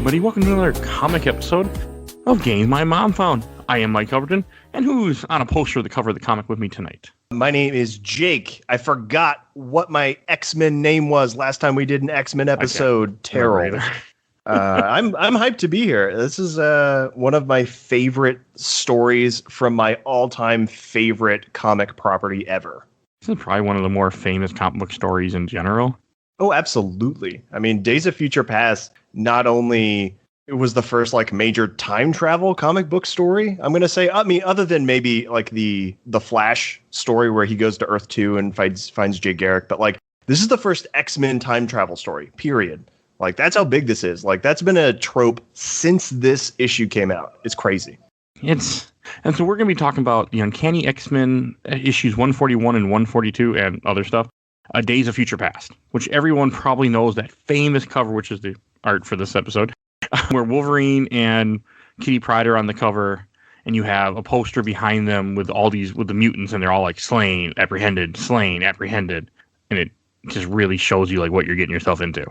everybody. Welcome to another comic episode of Games My Mom Found. I am Mike Albertin, and who's on a poster of the cover of the comic with me tonight? My name is Jake. I forgot what my X-Men name was last time we did an X-Men episode. Terrel. I'm hyped to be here. This is one of my favorite stories from my all-time favorite comic property ever. This is probably one of the more famous comic book stories in general. Oh, absolutely. I mean, Days of Future Past, not only it was the first like major time travel comic book story, I'm going to say, I mean, other than maybe like the Flash story where he goes to Earth 2 and finds Jay Garrick, but like this is the first X-Men time travel story, period. Like that's how big this is. Like that's been a trope since this issue came out. It's crazy. And so we're going to be talking about the Uncanny X-Men issues 141 and 142 and other stuff. Days of Future Past, which everyone probably knows that famous cover, which is the art for this episode, where Wolverine and Kitty Pryde are on the cover, and you have a poster behind them with the mutants, and they're all like slain, apprehended, and it just really shows you like what you're getting yourself into.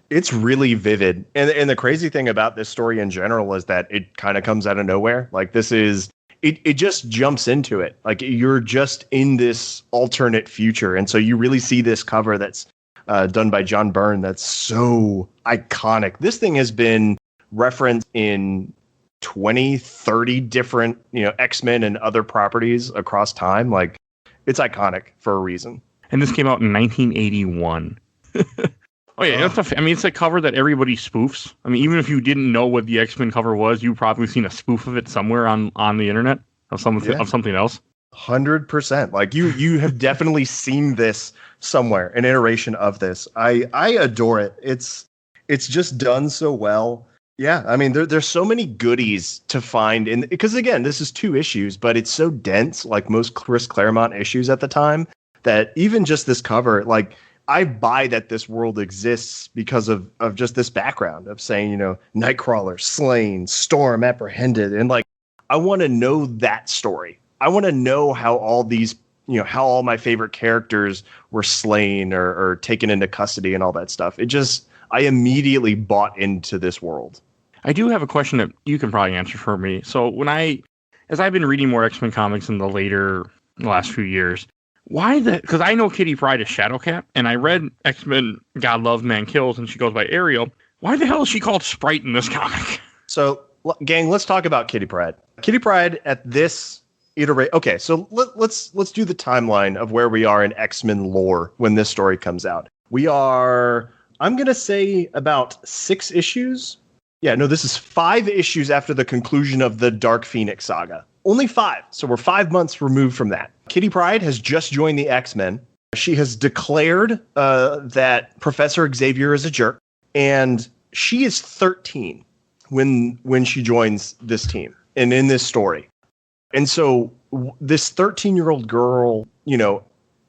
It's really vivid, and the crazy thing about this story in general is that it kind of comes out of nowhere. Like this is. It just jumps into it. Like you're just in this alternate future. And so you really see this cover that's done by John Byrne. That's so iconic. This thing has been referenced in 20, 30 different, X-Men and other properties across time. Like it's iconic for a reason. And this came out in 1981. Oh yeah, it's a cover that everybody spoofs. I mean, even if you didn't know what the X-Men cover was, you've probably seen a spoof of it somewhere on the internet of something else. 100%. Like you have definitely seen this somewhere, an iteration of this. I adore it. It's just done so well. Yeah, I mean, there's so many goodies to find because again, this is 2 issues, but it's so dense, like most Chris Claremont issues at the time, that even just this cover, like. I buy that this world exists because of just this background of saying, Nightcrawler slain, Storm apprehended. And like, I want to know that story. I want to know how all these, how all my favorite characters were slain or taken into custody and all that stuff. I immediately bought into this world. I do have a question that you can probably answer for me. So as I've been reading more X-Men comics in the last few years, because I know Kitty Pryde is Shadowcat, and I read X-Men God Loves, Man Kills, and she goes by Ariel. Why the hell is she called Sprite in this comic? So, gang, let's talk about Kitty Pryde. Kitty Pryde at this iteration. Okay, so let's do the timeline of where we are in X-Men lore when this story comes out. We are, I'm going to say, about 6 issues. Yeah, no, this is 5 issues after the conclusion of the Dark Phoenix saga. Only 5. So we're 5 months removed from that. Kitty Pryde has just joined the X-Men. She has declared that Professor Xavier is a jerk. And she is 13 when she joins this team and in this story. And so this 13-year-old girl,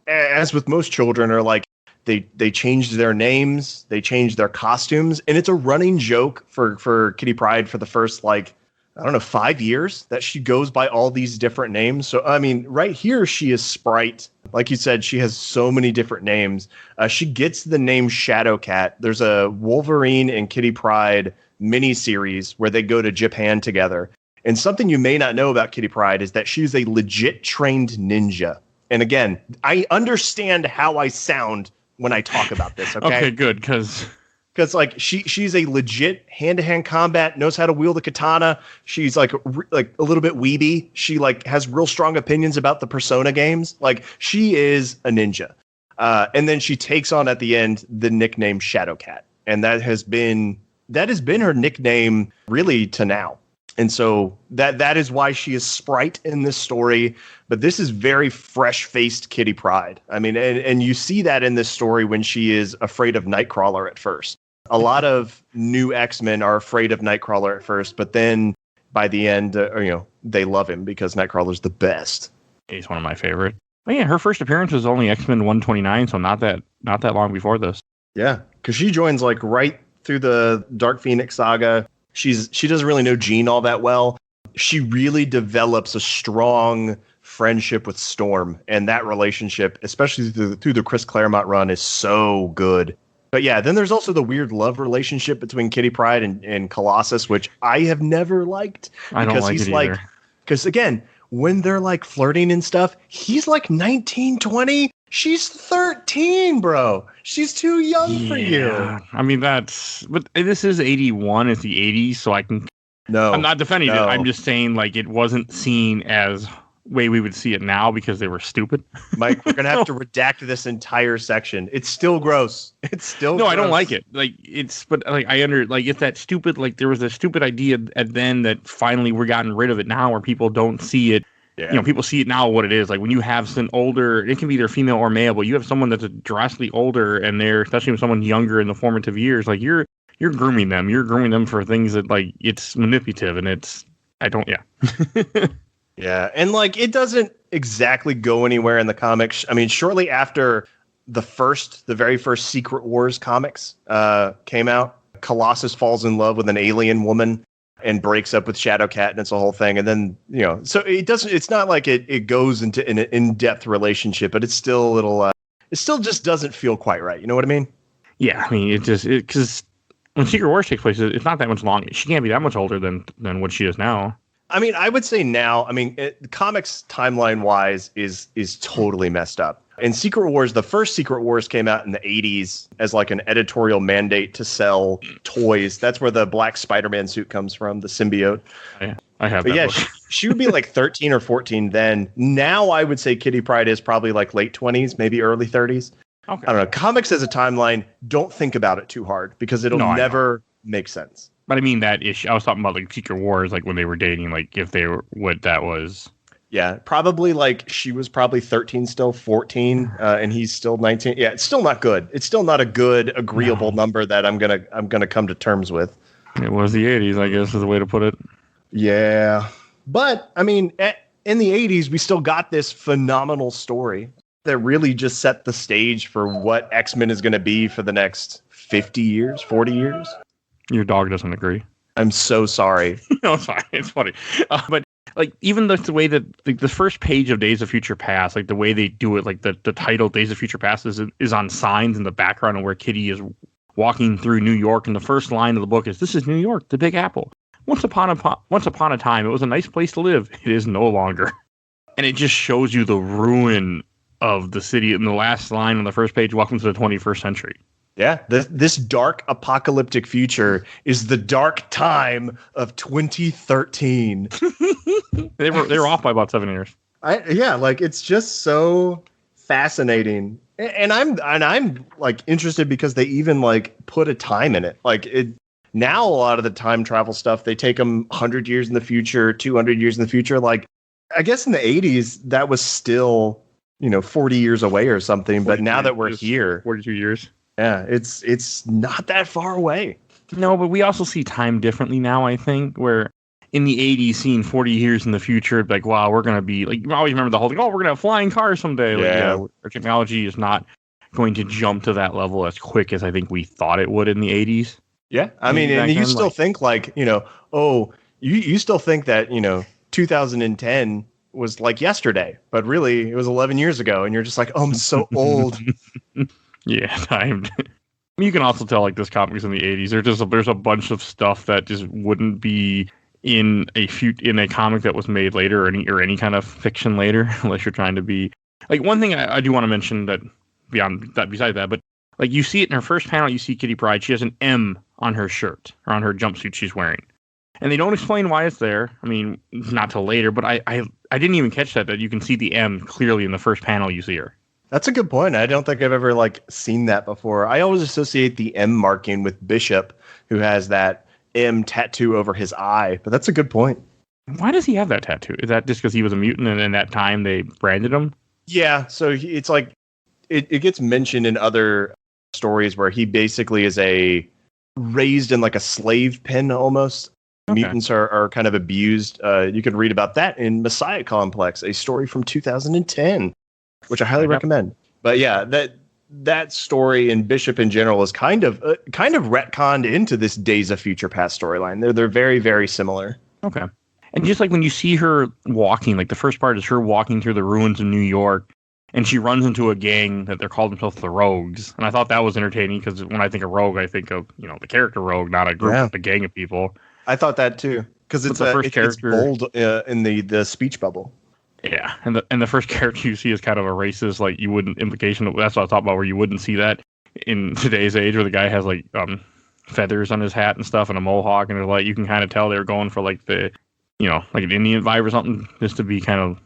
as with most children, are like, they changed their names, they changed their costumes. And it's a running joke for Kitty Pryde for the first, 5 years that she goes by all these different names. So, I mean, right here, she is Sprite. Like you said, she has so many different names. She gets the name Shadowcat. There's a Wolverine and Kitty Pryde miniseries where they go to Japan together. And something you may not know about Kitty Pryde is that she's a legit trained ninja. And again, I understand how I sound when I talk about this. Okay, okay, good, because like she's a legit hand-to-hand combat, knows how to wield a katana. She's like a little bit weeby. She like has real strong opinions about the Persona games. Like she is a ninja. And then she takes on at the end the nickname Shadowcat. And that has been her nickname really to now. And so that is why she is Sprite in this story. But this is very fresh-faced Kitty Pryde. I mean, and you see that in this story when she is afraid of Nightcrawler at first. A lot of new X-Men are afraid of Nightcrawler at first, but then by the end, they love him because Nightcrawler's the best. He's one of my favorite. But yeah, her first appearance was only X-Men 129, so not that long before this. Yeah, because she joins like right through the Dark Phoenix saga. She doesn't really know Jean all that well. She really develops a strong friendship with Storm, and that relationship, especially through the Chris Claremont run, is so good. But yeah, then there's also the weird love relationship between Kitty Pryde and Colossus, which I have never liked. I don't like he's it like, either. because again, when they're like flirting and stuff, he's like 19, 20. She's 13, bro. She's too young for you. I mean, but this is 81. It's the 80s, so I'm not defending it. I'm just saying, like, it wasn't seen as way we would see it now because they were stupid. Mike, we're gonna have to redact this entire section. It's still gross. It's still no, gross. I don't like it. Like it's that stupid, like there was a stupid idea at then that finally we're gotten rid of it now where people don't see it. Yeah. You know, people see it now what it is. Like when you have an older, it can be either female or male, but you have someone that's drastically older and they're, especially when someone younger in the formative years, like you're grooming them. You're grooming them for things that like it's manipulative and Yeah, and like it doesn't exactly go anywhere in the comics. I mean, shortly after the very first Secret Wars comics came out, Colossus falls in love with an alien woman and breaks up with Shadowcat, and it's a whole thing. And then, so it doesn't. It's not like it goes into an in-depth relationship, but it's still a little. It still just doesn't feel quite right. You know what I mean? Yeah, I mean, because when Secret Wars takes place, it's not that much long. She can't be that much older than what she is now. I mean, I would say now, comics timeline-wise is totally messed up. In Secret Wars, the first Secret Wars came out in the 80s as like an editorial mandate to sell toys. That's where the black Spider-Man suit comes from, the symbiote. I have but that yeah, book. she would be like 13 or 14 then. Now I would say Kitty Pryde is probably like late 20s, maybe early 30s. Okay. I don't know. Comics as a timeline, don't think about it too hard because it'll never make sense. But I mean that issue. I was talking about like Secret Wars, like when they were dating, like if they were what that was. Yeah, probably like she was probably 13, still 14, and he's still 19. Yeah, it's still not good. It's still not a good, agreeable number that I'm gonna come to terms with. It was the 80s, I guess, is the way to put it. Yeah, but I mean, in the 80s, we still got this phenomenal story that really just set the stage for what X-Men is going to be for the next 50 years, 40 years. Your dog doesn't agree. I'm so sorry. No, it's fine. It's funny. But like even the way that the first page of Days of Future Past, like the way they do it, like the title Days of Future Past is on signs in the background and where Kitty is walking through New York. And the first line of the book is, "This is New York, the Big Apple. Once upon a time, it was a nice place to live. It is no longer." And it just shows you the ruin of the city. In the last line on the first page, "Welcome to the 21st century." Yeah, this dark apocalyptic future is the dark time of 2013. They were off by about 7 years. Like it's just so fascinating, and I'm like interested because they even like put a time in it. Like it now, a lot of the time travel stuff they take them 100 years in the future, 200 years in the future. Like I guess in the 80s that was still 40 years away or something. But now that we're here, 42 years. Yeah, it's not that far away. No, but we also see time differently now, I think, where in the 80s, seeing 40 years in the future, like, wow, we're going to be, like, you always remember the whole thing, oh, we're going to have flying cars someday. Yeah. Like, our technology is not going to jump to that level as quick as I think we thought it would in the 80s. Yeah, I mean, and you still think like, you still think that, 2010 was like yesterday, but really it was 11 years ago. And you're just like, oh, I'm so old. Yeah, time. You can also tell like this comic is in the 80s. There's a bunch of stuff that just wouldn't be in a comic that was made later or any kind of fiction later, unless you're trying to be like one thing I do want to mention that besides that, but like you see it in her first panel, you see Kitty Pryde. She has an M on her shirt or on her jumpsuit she's wearing, and they don't explain why it's there. I mean, not till later, but I didn't even catch that you can see the M clearly in the first panel you see her. That's a good point. I don't think I've ever like seen that before. I always associate the M marking with Bishop, who has that M tattoo over his eye. But that's a good point. Why does he have that tattoo? Is that just because he was a mutant and in that time they branded him? Yeah. So it's like it gets mentioned in other stories where he basically is raised in like a slave pen almost. Okay. Mutants are kind of abused. You can read about that in Messiah Complex, a story from 2010. Which I highly recommend. But yeah, that story and Bishop in general is kind of retconned into this Days of Future Past storyline. They're very, very similar. Okay. And just like when you see her walking, like the first part is her walking through the ruins of New York, and she runs into a gang that they're called themselves the Rogues. And I thought that was entertaining because when I think of Rogue, I think of, the character Rogue, not a group, a gang of people. I thought that too, because it's it's bold in the speech bubble. Yeah, and the first character you see is kind of a racist, like you wouldn't implication. That's what I thought about, where you wouldn't see that in today's age, where the guy has like feathers on his hat and stuff and a mohawk, and they're like, you can kind of tell they're going for like the, like an Indian vibe or something, just to be kind of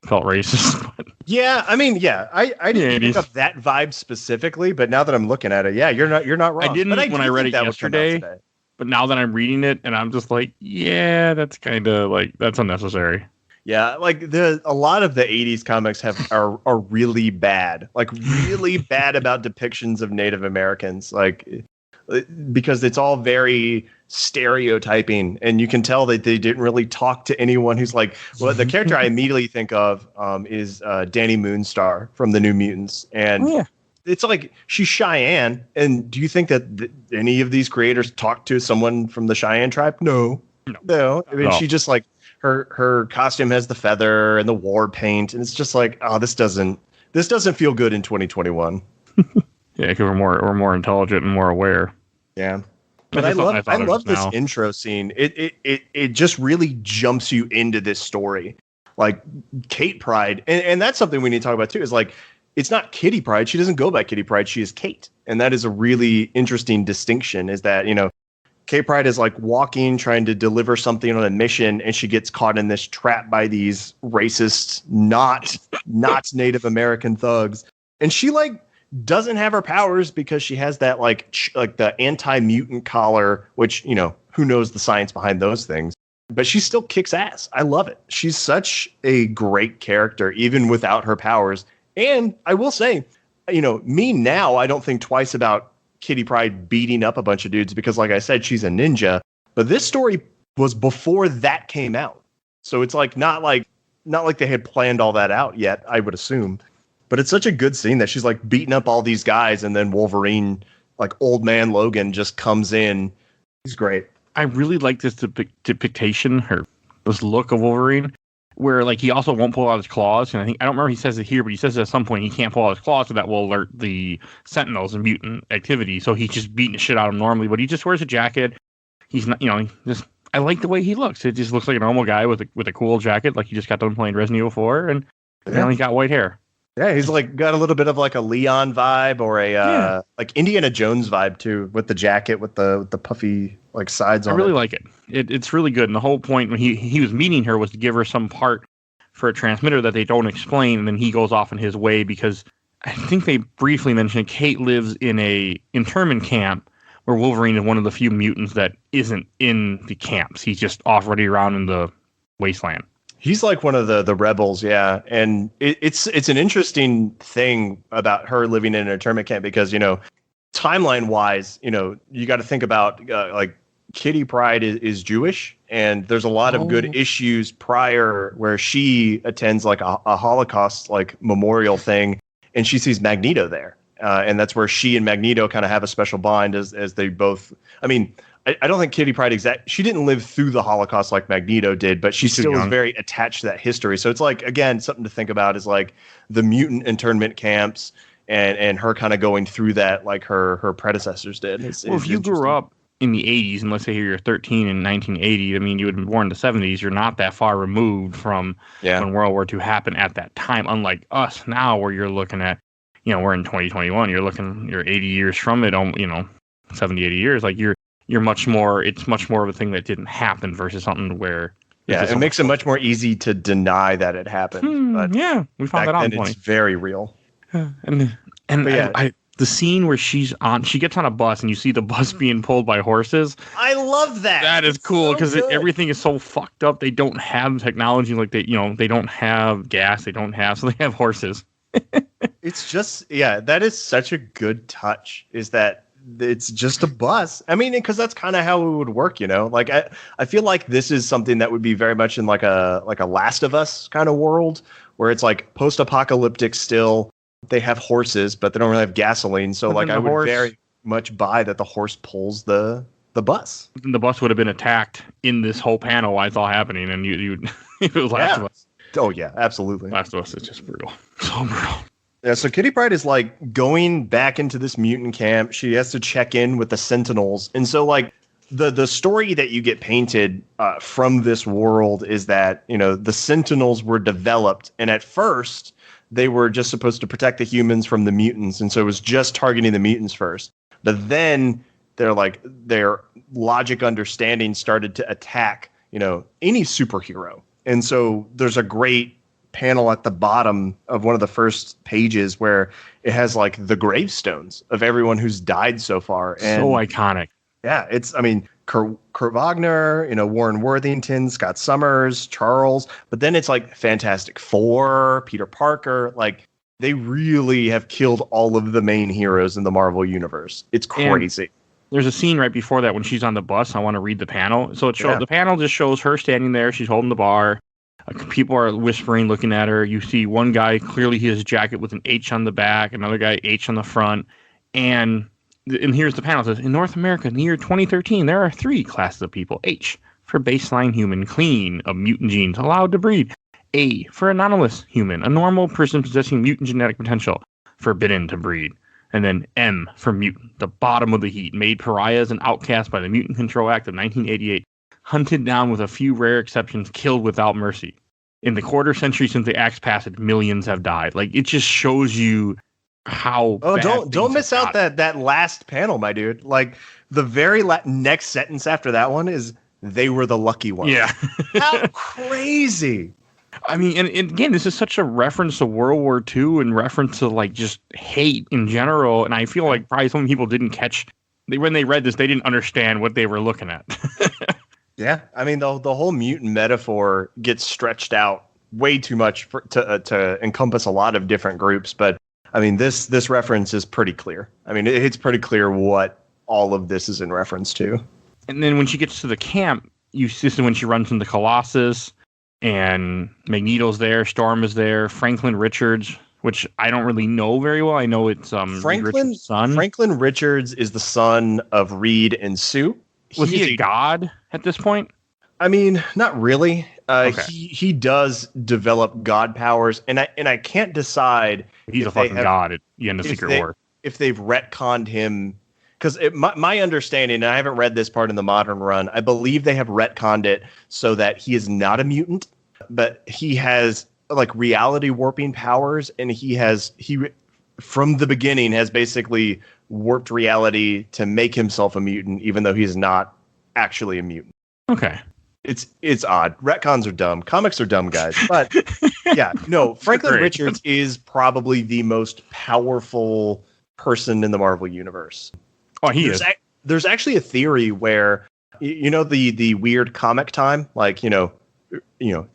felt racist. Yeah, I mean, I didn't pick up that vibe specifically, but now that I'm looking at it, you're not wrong. I didn't when I read it yesterday, but now that I'm reading it, and I'm just like, yeah, that's kind of like, that's unnecessary. Yeah, like a lot of the 80s comics are really bad. Like really bad about depictions of Native Americans, like because it's all very stereotyping, and you can tell that they didn't really talk to anyone who's like, well, the character I immediately think of is Danny Moonstar from the New Mutants, and it's like she's Cheyenne. And do you think that any of these creators talked to someone from the Cheyenne tribe? No. I mean, she just like, her costume has the feather and the war paint, and it's just like, oh, this doesn't feel good in 2021. Yeah, because we're more intelligent and more aware. Yeah, but I love this intro scene. It just really jumps you into this story, like Kate Pride, and that's something we need to talk about too. Is like, it's not Kitty Pride. She doesn't go by Kitty Pride. She is Kate, and that is a really interesting distinction. Is that Kate Pride is like walking, trying to deliver something on a mission, and she gets caught in this trap by these racist, not Native American thugs. And she like doesn't have her powers because she has that like the anti-mutant collar, which, who knows the science behind those things. But she still kicks ass. I love it. She's such a great character, even without her powers. And I will say, me now, I don't think twice about Kitty Pryde beating up a bunch of dudes because, like I said, she's a ninja. But this story was before that came out, so it's like not like they had planned all that out yet, I would assume. But it's such a good scene that she's like beating up all these guys, and then Wolverine, like old man Logan, just comes in. He's great. I really like this depiction, this look of Wolverine, where like he also won't pull out his claws, and I don't remember he says it here, but he says at some point he can't pull out his claws, so that will alert the Sentinels and mutant activity. So he's just beating the shit out of him normally, but he just wears a jacket. He's not, I like the way he looks. It just looks like a normal guy with a cool jacket, like he just got done playing Resident Evil 4, and he's got white hair. Yeah, he's like got a little bit of like a Leon vibe or a like Indiana Jones vibe too, with the jacket with the puffy like sides on it. I really like it. It's really good. And the whole point when he was meeting her was to give her some part for a transmitter that they don't explain, and then he goes off in his way because I think they briefly mentioned Kate lives in a internment camp where Wolverine is one of the few mutants that isn't in the camps. He's just off running around in the wasteland. He's like one of the rebels, yeah. And it's an interesting thing about her living in an internment camp because, timeline wise, you got to think about like Kitty Pryde is Jewish, and there's a lot of good issues prior where she attends like a Holocaust like memorial thing, and she sees Magneto there. And that's where she and Magneto kind of have a special bond as they both, I mean, I don't think Kitty Pryde she didn't live through the Holocaust like Magneto did, but she still is very attached to that history. So it's like, again, something to think about is like the mutant internment camps and her kind of going through that like her predecessors did. If you grew up in the 80s, and let's say you're 13 in 1980, I mean, you would have been born in the 70s, you're not that far removed from when World War II happened at that time, unlike us now where you're looking at, we're in 2021, you're 80 years from it, 70, 80 years, like you're much more, it's much more of a thing that didn't happen versus something where it makes it much more easy to deny that it happened. But we found that out. It's very real. And the scene where she gets on a bus and you see the bus being pulled by horses. I love that. That is cool because everything is so fucked up. They don't have technology like they don't have gas. So they have horses. It's just, that is such a good touch. Is that it's just a bus. I mean, because that's kind of how it would work, Like I feel like this is something that would be very much in like a Last of Us kind of world where it's like post-apocalyptic still. They have horses, but they don't really have gasoline. So like I would very much buy that the horse pulls the bus. The bus would have been attacked in this whole panel while it's all happening, and you it was Last of Us. Oh yeah, absolutely. Last of Us is just brutal. So brutal. Yeah, so Kitty Pryde is like going back into this mutant camp. She has to check in with the Sentinels. And so like the story that you get painted from this world is that, you know, the Sentinels were developed, and at first they were just supposed to protect the humans from the mutants, and so it was just targeting the mutants first. But then their logic understanding started to attack, you know, any superhero. And so there's a great panel at the bottom of one of the first pages where it has like the gravestones of everyone who's died so far. And so iconic. Yeah, I mean, Kurt Wagner, you know, Warren Worthington, Scott Summers, Charles, but then it's like Fantastic Four, Peter Parker. Like, they really have killed all of the main heroes in the Marvel universe. It's crazy. And there's a scene right before that when she's on the bus. I want to read the panel. So the panel just shows her standing there. She's holding the bar. People are whispering, looking at her. You see one guy, clearly his jacket with an H on the back, another guy H on the front, and here's the panel. It says, in North America in the year 2013, there are 3 classes of people. H, for baseline human, clean, of mutant genes, allowed to breed. A, for anomalous human, a normal person possessing mutant genetic potential, forbidden to breed. And then M, for mutant, the bottom of the heap, made pariahs and outcasts by the Mutant Control Act of 1988, hunted down with a few rare exceptions, killed without mercy. In the quarter century since the act's passage, millions have died. Like, it just shows you how don't miss out that last panel, my dude. Like, the very next sentence after that one is, they were the lucky ones. Yeah. How crazy. I mean, and again, this is such a reference to World War II and reference to like just hate in general. And I feel like probably some people didn't catch, when they read this, they didn't understand what they were looking at. Yeah. I mean, the whole mutant metaphor gets stretched out way too much to encompass a lot of different groups. But I mean, this reference is pretty clear. I mean, it's pretty clear what all of this is in reference to. And then when she gets to the camp, this is when she runs into Colossus, and Magneto's there, Storm is there, Franklin Richards, which I don't really know very well. I know it's Reed Richards' son. Franklin Richards is the son of Reed and Sue. Was he a god at this point? I mean, not really. Okay. He does develop god powers, and I can't decide. He's a fucking god at the end of Secret War. If they've retconned him, because my understanding, and I haven't read this part in the modern run, I believe they have retconned it so that he is not a mutant, but he has like reality warping powers, and he from the beginning has basically warped reality to make himself a mutant, even though he's not actually a mutant. Okay. It's odd. Retcons are dumb. Comics are dumb, guys. But yeah, no, Franklin Richards is probably the most powerful person in the Marvel universe. Oh, he is. There's actually a theory where, you know, the weird comic time, like, you know,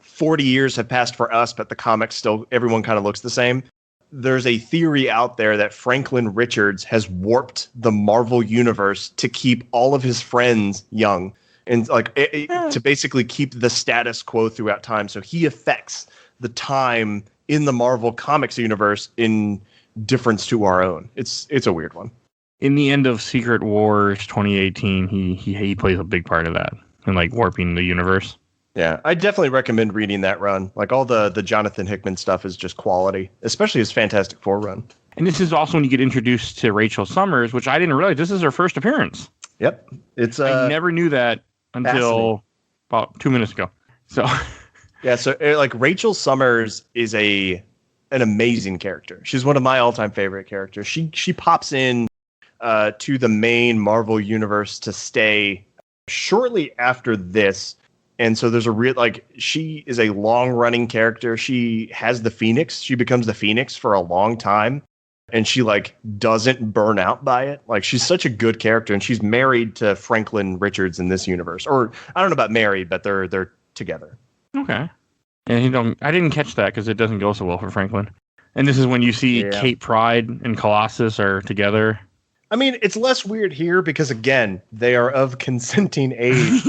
40 years have passed for us, but the comics still, everyone kind of looks the same. There's a theory out there that Franklin Richards has warped the Marvel universe to keep all of his friends young. And like to basically keep the status quo throughout time. So he affects the time in the Marvel Comics universe in difference to our own. It's a weird one. In the end of Secret Wars 2018, he plays a big part of that and like warping the universe. Yeah, I definitely recommend reading that run. Like, all the Jonathan Hickman stuff is just quality, especially his Fantastic Four run. And this is also when you get introduced to Rachel Summers, which I didn't realize this is her first appearance. Yep. I never knew that until about 2 minutes ago. So yeah, so like Rachel Summers is an amazing character. She's one of my all-time favorite characters. She pops in to the main Marvel universe to stay shortly after this. And so there's she is a long-running character. She has the Phoenix. She becomes the Phoenix for a long time. And she like doesn't burn out by it. Like, she's such a good character, and she's married to Franklin Richards in this universe. Or I don't know about married, but they're together. Okay. And I didn't catch that because it doesn't go so well for Franklin. And this is when you see Kate Pryde and Colossus are together. I mean, it's less weird here because, again, they are of consenting age.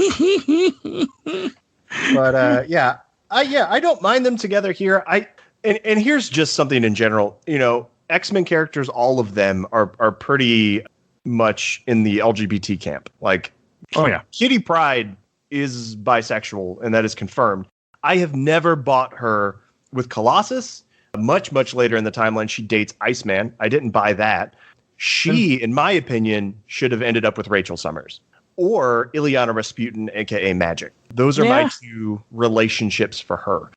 But I don't mind them together here. And here's just something in general. You know, X-Men characters, all of them are pretty much in the LGBT camp. Like, Kitty Pryde is bisexual, and that is confirmed. I have never bought her with Colossus. Much, much later in the timeline, she dates Iceman. I didn't buy that. She, in my opinion, should have ended up with Rachel Summers or Ileana Rasputin, aka Magic. Those are my two relationships for her.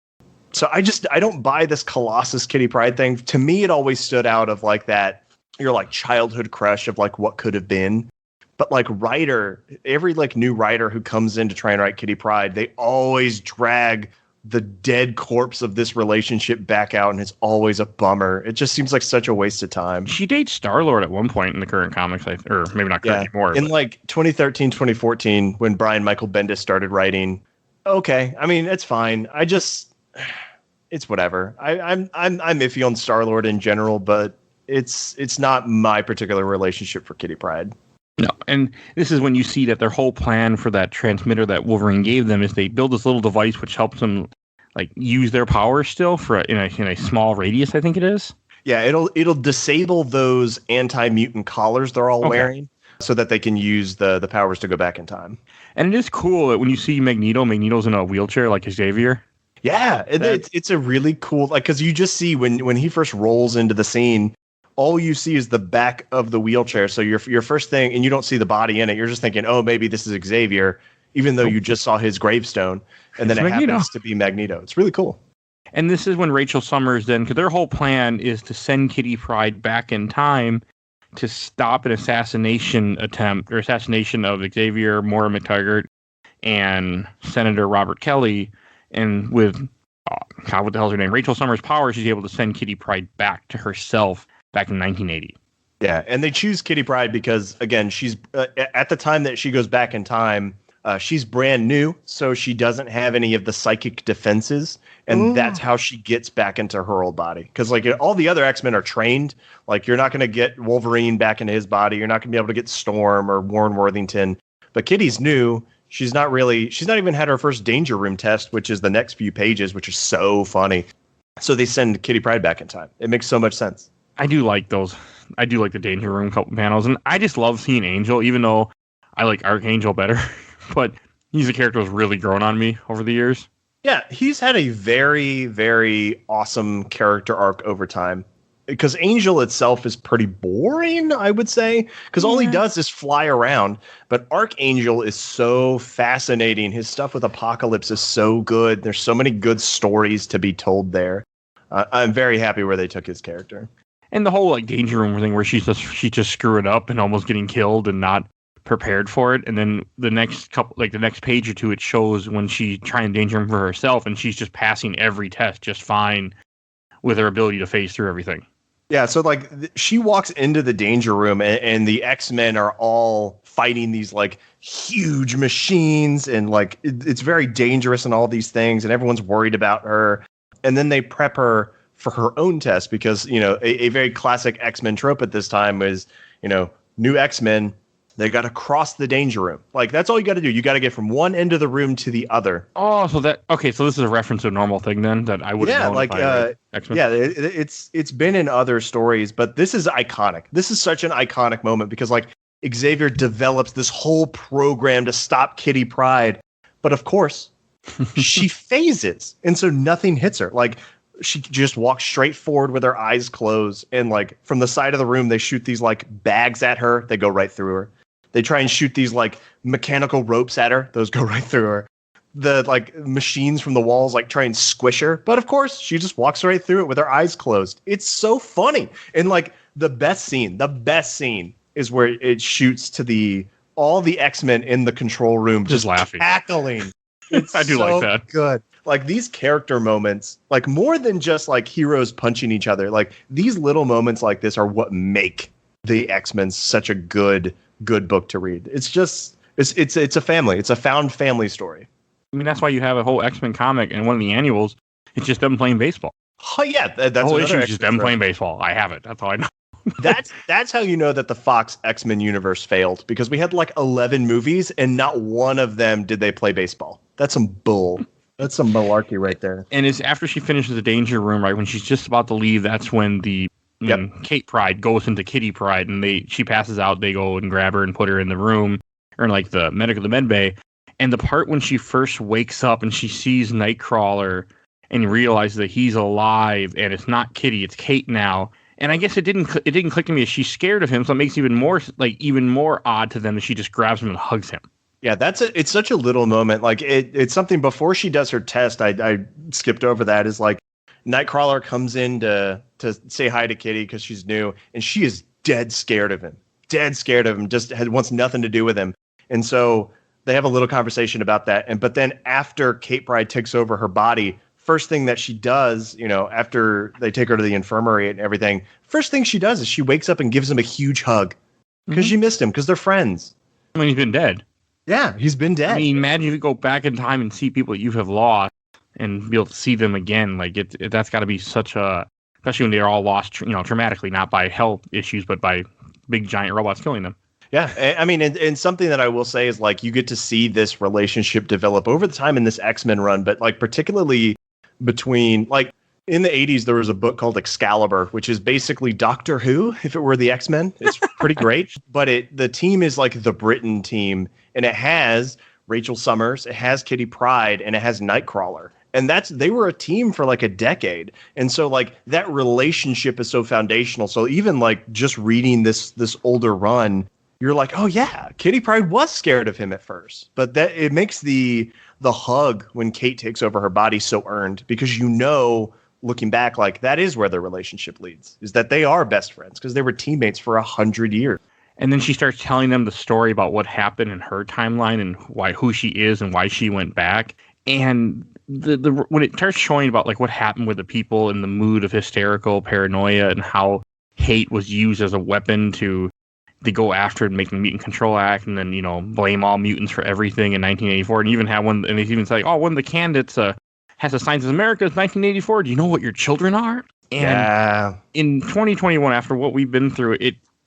So I don't buy this Colossus Kitty Pryde thing. To me, it always stood out of like that, your like childhood crush of like what could have been. But like every like new writer who comes in to try and write Kitty Pryde, they always drag the dead corpse of this relationship back out, and it's always a bummer. It just seems like such a waste of time. She dates Star-Lord at one point in the current comics, or maybe not current anymore. In like 2013, 2014, when Brian Michael Bendis started writing. Okay, I mean, it's fine. It's whatever. I'm iffy on Star-Lord in general, but it's not my particular relationship for Kitty Pryde. No, and this is when you see that their whole plan for that transmitter that Wolverine gave them is they build this little device which helps them like use their powers still for in a small radius, I think it is. Yeah, it'll disable those anti-mutant collars they're all wearing so that they can use the powers to go back in time. And it is cool that when you see Magneto's in a wheelchair like Xavier. Yeah, it's a really cool, like, because you just see when he first rolls into the scene, all you see is the back of the wheelchair. So your first thing, and you don't see the body in it. You're just thinking, oh, maybe this is Xavier, even though you just saw his gravestone. And then it happens to be Magneto. It's really cool. And this is when Rachel Summers then, because their whole plan is to send Kitty Pryde back in time to stop an assassination attempt or assassination of Xavier, Moira McTaggart, and Senator Robert Kelly. And with, what the hell's her name? Rachel Summers' power, she's able to send Kitty Pryde back to herself back in 1980. Yeah, and they choose Kitty Pryde because, again, she's at the time that she goes back in time, she's brand new, so she doesn't have any of the psychic defenses, and that's how she gets back into her old body. Because like all the other X-Men are trained. Like you're not going to get Wolverine back into his body. You're not going to be able to get Storm or Warren Worthington. But Kitty's new. She's not even had her first Danger Room test, which is the next few pages, which is so funny. So they send Kitty Pryde back in time. It makes so much sense. I do like those. I do like the Danger Room couple panels, and I just love seeing Angel, even though I like Archangel better. But he's a character who's really grown on me over the years. Yeah, he's had a very, very awesome character arc over time. Because Angel itself is pretty boring, I would say. Because all he does is fly around. But Archangel is so fascinating. His stuff with Apocalypse is so good. There's so many good stories to be told there. I'm very happy where they took his character. And the whole like Danger Room thing where she just screwing up and almost getting killed and not prepared for it. And then the next page or two, it shows when she's trying Danger Room for herself and she's just passing every test just fine with her ability to phase through everything. Yeah, so like she walks into the Danger Room and the X-Men are all fighting these like huge machines and like it's very dangerous and all these things and everyone's worried about her. And then they prep her for her own test because, you know, a very classic X-Men trope at this time is, you know, new X-Men, they got to cross the Danger Room. Like, that's all you got to do. You got to get from one end of the room to the other. Oh, so this is a reference to a normal thing then that I wouldn't know. X-Men. Yeah, it's been in other stories, but this is iconic. This is such an iconic moment because, like, Xavier develops this whole program to stop Kitty Pryde. But, of course, she phases, and so nothing hits her. Like, she just walks straight forward with her eyes closed, and, like, from the side of the room, they shoot these, like, bags at her. They go right through her. They try and shoot these like mechanical ropes at her. Those go right through her. The like machines from the walls like try and squish her. But of course, she just walks right through it with her eyes closed. It's so funny. And like the best scene is where it shoots to all the X-Men in the control room just laughing, cackling. It's I do like that. Good. Like these character moments, like more than just like heroes punching each other. Like these little moments like this are what make the X-Men such a good book to read. It's just it's a family. It's a found family story. I mean, that's why you have a whole X-Men comic and one of the annuals. It's just them playing baseball. Oh yeah, that's the whole issue. Is just them playing baseball. I have it. That's all I know. that's how you know that the Fox X-Men universe failed because we had like 11 movies and not one of them did they play baseball. That's some bull. That's some malarkey right there. And it's after she finishes the Danger Room, right when she's just about to leave. That's when Kate Pryde goes into Kitty Pryde and she passes out. They go and grab her and put her in the room or in like the med bay. And the part when she first wakes up and she sees Nightcrawler and he realizes that he's alive and it's not Kitty, it's Kate now. And I guess it didn't click to me as she's scared of him, so it makes it even more odd to them that she just grabs him and hugs him. Yeah, it's such a little moment. Like it's something before she does her test. I skipped over that. Is like Nightcrawler comes in to say hi to Kitty because she's new, and she is dead scared of him. Just wants nothing to do with him. And so they have a little conversation about that. But then after Kate Pryde takes over her body, first thing that she does, after they take her to the infirmary and everything, first thing she does is she wakes up and gives him a huge hug because she missed him because they're friends. I mean, he's been dead. Yeah, he's been dead. I mean, imagine if you go back in time and see people that you have lost and be able to see them again. Like that's got to be such a, especially when they're all lost, traumatically, not by health issues, but by big giant robots killing them. Yeah, I mean, and something that I will say is like you get to see this relationship develop over the time in this X-Men run, but like particularly between like in the 80s, there was a book called Excalibur, which is basically Doctor Who if it were the X-Men. It's pretty great, but the team is like the Britain team, and it has Rachel Summers, it has Kitty Pryde, and it has Nightcrawler. And they were a team for like a decade. And so like that relationship is so foundational. So even like just reading this older run, you're like, oh yeah, Kitty Pryde was scared of him at first. But that it makes the hug when Kate takes over her body so earned, because looking back, like that is where their relationship leads, is that they are best friends because they were teammates for 100 years. And then she starts telling them the story about what happened in her timeline and who she is and why she went back. And when it starts showing about like what happened with the people in the mood of hysterical paranoia and how hate was used as a weapon to go after and make the Mutant Control Act, and then blame all mutants for everything in 1984, and even have one, and they even say, oh, one of the candidates has a Science of America, it's 1984. Do you know what your children are? And in 2021, after what we've been through,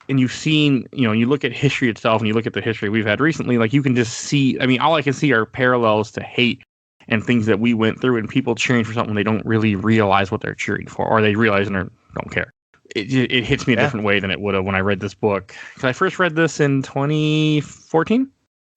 and you've seen, you look at history itself, and you look at the history we've had recently, like you can just see, I mean, all I can see are parallels to hate and things that we went through, and people cheering for something they don't really realize what they're cheering for, or they realize and don't care. It hits me a different way than it would have when I read this book. Because I first read this in 2014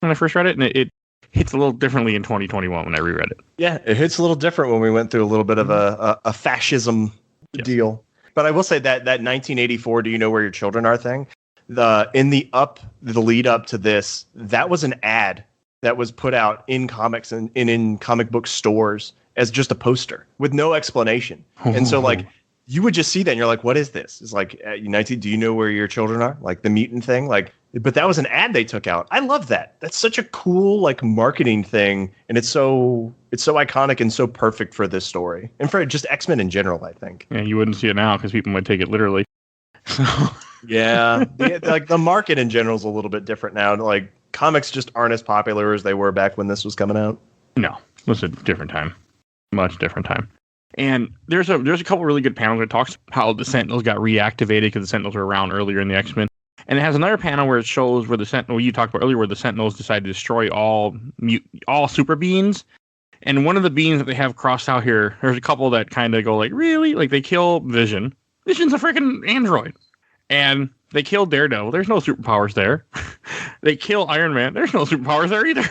when I first read it, and it hits a little differently in 2021 when I reread it. Yeah, it hits a little different when we went through a little bit of a fascism deal. But I will say that 1984 "Do You Know Where Your Children Are" thing, the lead up to this, that was an ad that was put out in comics and in comic book stores as just a poster with no explanation. And so like you would just see that and you're like, what is this? It's like, United, do you know where your children are? Like the mutant thing. Like, but that was an ad they took out. I love that. That's such a cool like marketing thing. And it's so iconic and so perfect for this story and for just X-Men in general, I think. Yeah, you wouldn't see it now because people might take it literally. Yeah. Like the market in general is a little bit different now. Like comics just aren't as popular as they were back when this was coming out. No, it was a different time. Much different time. And there's a couple really good panels that talks how the Sentinels got reactivated because the Sentinels were around earlier in the X-Men. And it has another panel where it shows where the Sentinel, you talked about earlier, where the Sentinels decided to destroy all super beings. And one of the beings that they have crossed out here, there's a couple that kind of go like, really? Like they kill Vision. Vision's a freaking android. And they kill Daredevil. There's no superpowers there. They kill Iron Man. There's no superpowers there either.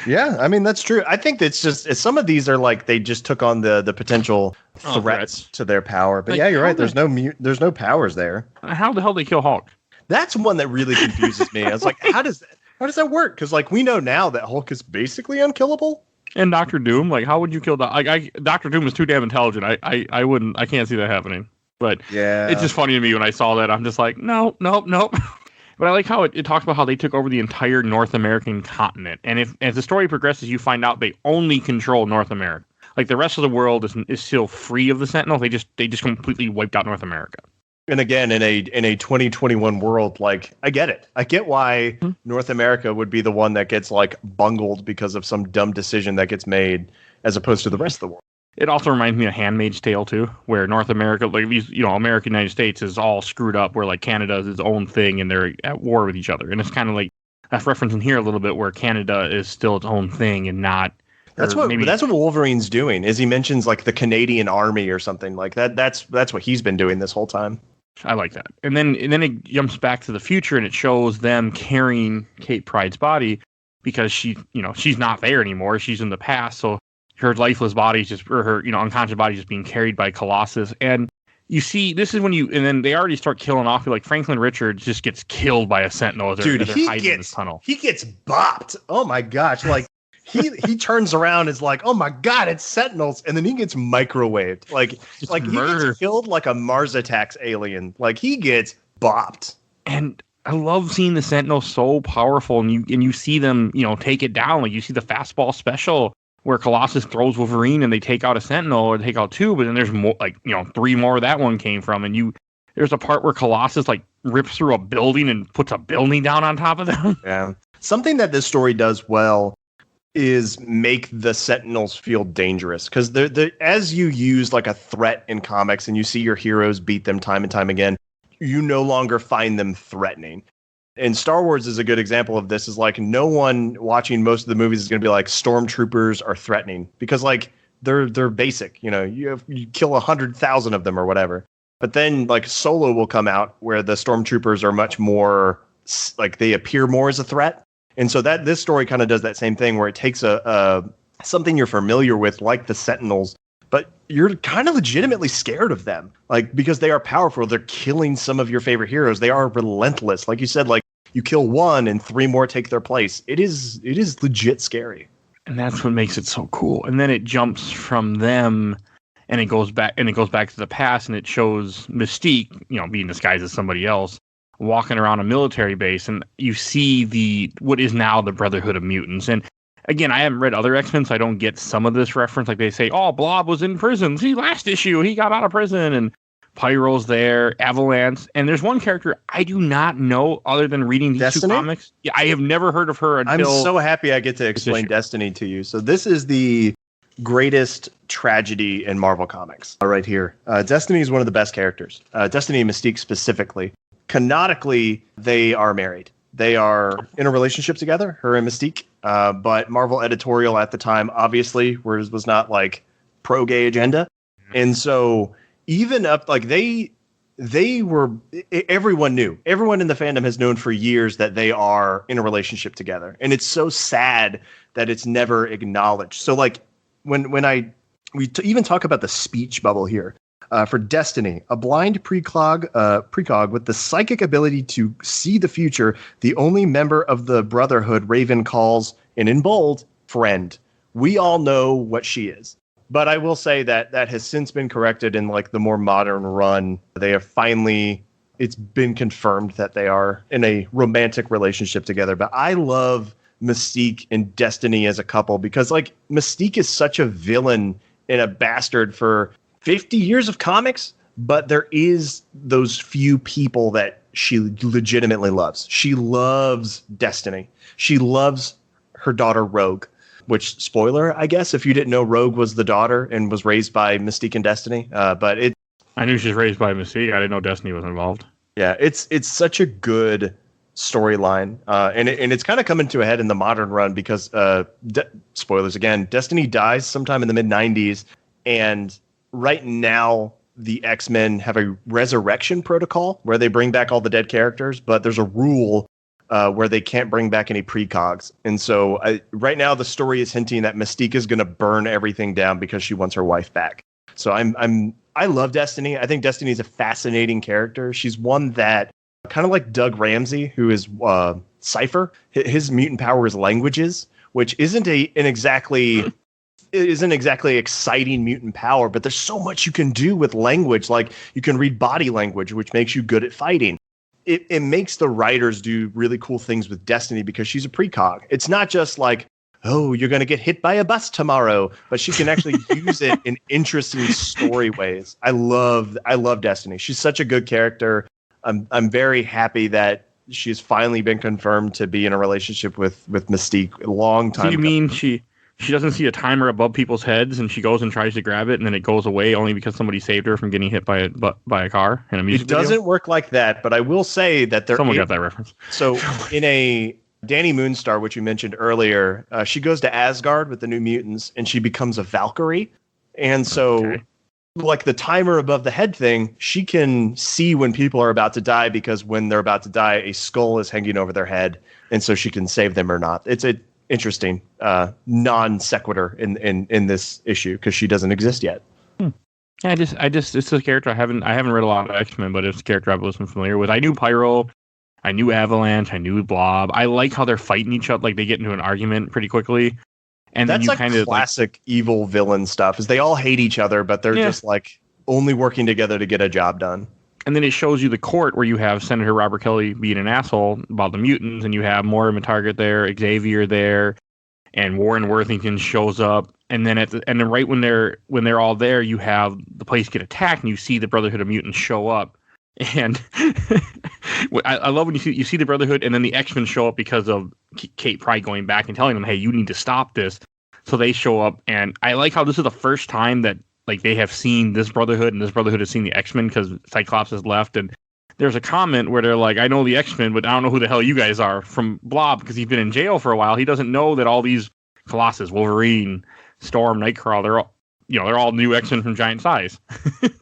Yeah, I mean, that's true. I think it's just some of these are like they just took on the potential threats to their power. But like, yeah, you're right. There's no powers there. How the hell did they kill Hulk? That's one that really confuses me. I was like, how does that work? Because like we know now that Hulk is basically unkillable. And Doctor Doom, like how would you kill Doctor Doom is too damn intelligent. I can't see that happening. But yeah, it's just funny to me when I saw that. I'm just like, nope. But I like how it talks about how they took over the entire North American continent. And as the story progresses, you find out they only control North America. Like the rest of the world is still free of the Sentinel. They just completely wiped out North America. And again, in a 2021 world, like I get it. I get why North America would be the one that gets like bungled because of some dumb decision that gets made as opposed to the rest of the world. It also reminds me of Handmaid's Tale too, where North America, like America, United States is all screwed up, where like Canada is its own thing and they're at war with each other. And it's kind of like that's referencing here a little bit, where Canada is still its own thing and not. That's what Wolverine's doing. Is he mentions like the Canadian Army or something like that. That's what he's been doing this whole time. I like that. And then it jumps back to the future and it shows them carrying Kate Pryde's body because she's not there anymore. She's in the past, so her lifeless body or her, unconscious body just being carried by Colossus. And you see, this is when and then they already start killing off. Like Franklin Richards just gets killed by a Sentinel as they're hiding in this tunnel. He gets bopped. Oh my gosh. Like he turns around, is like, oh my God, it's Sentinels. And then he gets microwaved. Like he gets killed like a Mars Attacks alien. Like he gets bopped. And I love seeing the Sentinels so powerful, and you see them, take it down. Like you see the fastball special where Colossus throws Wolverine and they take out a Sentinel or take out two, but then there's more, like, three more where that one came from. And there's a part where Colossus like rips through a building and puts a building down on top of them. Yeah. Something that this story does well is make the Sentinels feel dangerous, because as you use like a threat in comics and you see your heroes beat them time and time again, you no longer find them threatening. And Star Wars is a good example of this. Is like no one watching most of the movies is going to be like stormtroopers are threatening, because like they're basic. You kill 100,000 of them or whatever. But then like Solo will come out where the stormtroopers are much more like they appear more as a threat. And so this story kind of does that same thing where it takes a something you're familiar with, like the Sentinels, but you're kind of legitimately scared of them, like, because they are powerful. They're killing some of your favorite heroes. They are relentless. Like you said, like you kill one and three more take their place. It is legit scary. And that's what makes it so cool. And then it jumps from them and it goes back to the past, and it shows Mystique, being disguised as somebody else, walking around a military base, and you see what is now the Brotherhood of Mutants. And again, I haven't read other X-Men, so I don't get some of this reference. Like they say, oh, Blob was in prison. See, last issue, he got out of prison. And Pyro's there, Avalanche. And there's one character I do not know other than reading these Destiny? two comics. Yeah, I have never heard of her until... I'm so happy I get to explain Destiny to you. So this is the greatest tragedy in Marvel Comics right here. Destiny is one of the best characters. Destiny and Mystique specifically. Canonically, they are married. They are in a relationship together, her and Mystique. But Marvel editorial at the time obviously was not like pro-gay agenda. And so even up, like they were, everyone knew. Everyone in the fandom has known for years that they are in a relationship together. And it's so sad that it's never acknowledged. So like when we even talk about the speech bubble here. For Destiny, a blind precog with the psychic ability to see the future, the only member of the Brotherhood Raven calls, and in bold, friend. We all know what she is. But I will say that has since been corrected in like the more modern run. They have finally, it's been confirmed that they are in a romantic relationship together. But I love Mystique and Destiny as a couple, because like Mystique is such a villain and a bastard for 50 years of comics, but there is those few people that she legitimately loves. She loves Destiny. She loves her daughter Rogue, which, spoiler, I guess, if you didn't know, Rogue was the daughter and was raised by Mystique and Destiny. I knew she was raised by Mystique. I didn't know Destiny was involved. Yeah, it's such a good storyline, and it's kind of coming to a head in the modern run because, spoilers again, Destiny dies sometime in the mid-90s, and right now, the X-Men have a resurrection protocol where they bring back all the dead characters, but there's a rule where they can't bring back any precogs. And so right now, the story is hinting that Mystique is going to burn everything down because she wants her wife back. So I love Destiny. I think Destiny is a fascinating character. She's one that, kind of like Doug Ramsey, who is Cypher, his mutant power is languages, which isn't exactly exciting mutant power, but there's so much you can do with language. Like you can read body language, which makes you good at fighting. It makes the writers do really cool things with Destiny because she's a precog. It's not just like, oh, you're going to get hit by a bus tomorrow, but she can actually use it in interesting story ways. I love Destiny. She's such a good character. I'm very happy that she's finally been confirmed to be in a relationship with Mystique a long time ago. So you mean she doesn't see a timer above people's heads, and she goes and tries to grab it, and then it goes away only because somebody saved her from getting hit by a car in a music video? It doesn't work like that, but I will say that someone got that reference. So in a Danny Moonstar, which you mentioned earlier, she goes to Asgard with the New Mutants, and she becomes a Valkyrie. And so, like the timer above the head thing, she can see when people are about to die, because when they're about to die, a skull is hanging over their head, and so she can save them or not. interesting non sequitur in this issue because she doesn't exist yet. Yeah, it's a character I haven't read a lot of X-Men, but it's a character I've been familiar with. I knew Pyro, I knew Avalanche, I knew Blob. I like how they're fighting each other, like they get into an argument pretty quickly. And that's then you like kind of classic evil villain stuff is they all hate each other, but they're just like only working together to get a job done. And then it shows you the court where you have Senator Robert Kelly being an asshole about the mutants, and you have Moira McTaggart there, Xavier there, and Warren Worthington shows up. And then right when they're all there, you have the place get attacked, and you see the Brotherhood of Mutants show up. And I love when you see the Brotherhood, and then the X-Men show up because of Kate Pryde going back and telling them, "Hey, you need to stop this." So they show up, and I like how this is the first time that like they have seen this Brotherhood, and this Brotherhood has seen the X-Men because Cyclops has left. And there's a comment where they're like, "I know the X-Men, but I don't know who the hell you guys are." From Blob, because he's been in jail for a while, he doesn't know that all these Colossus, Wolverine, Storm, Nightcrawler, they're all new X-Men from Giant Size.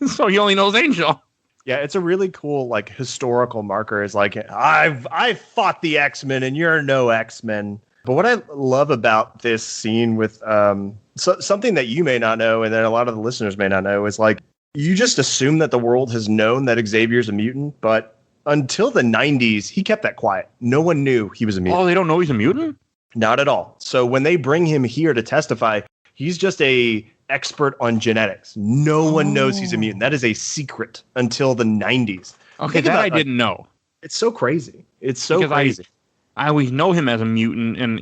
So he only knows Angel. Yeah, it's a really cool like historical marker. Is like I've fought the X-Men and you're no X-Men. But what I love about this scene with something that you may not know and then a lot of the listeners may not know is like you just assume that the world has known that Xavier's a mutant, but until the 90s, he kept that quiet. No one knew he was a mutant. Oh, they don't know he's a mutant? Not at all. So when they bring him here to testify, he's just a expert on genetics. No one knows he's a mutant. That is a secret until the 90s. Okay, that I didn't know. It's so crazy. It's so crazy. I always know him as a mutant, and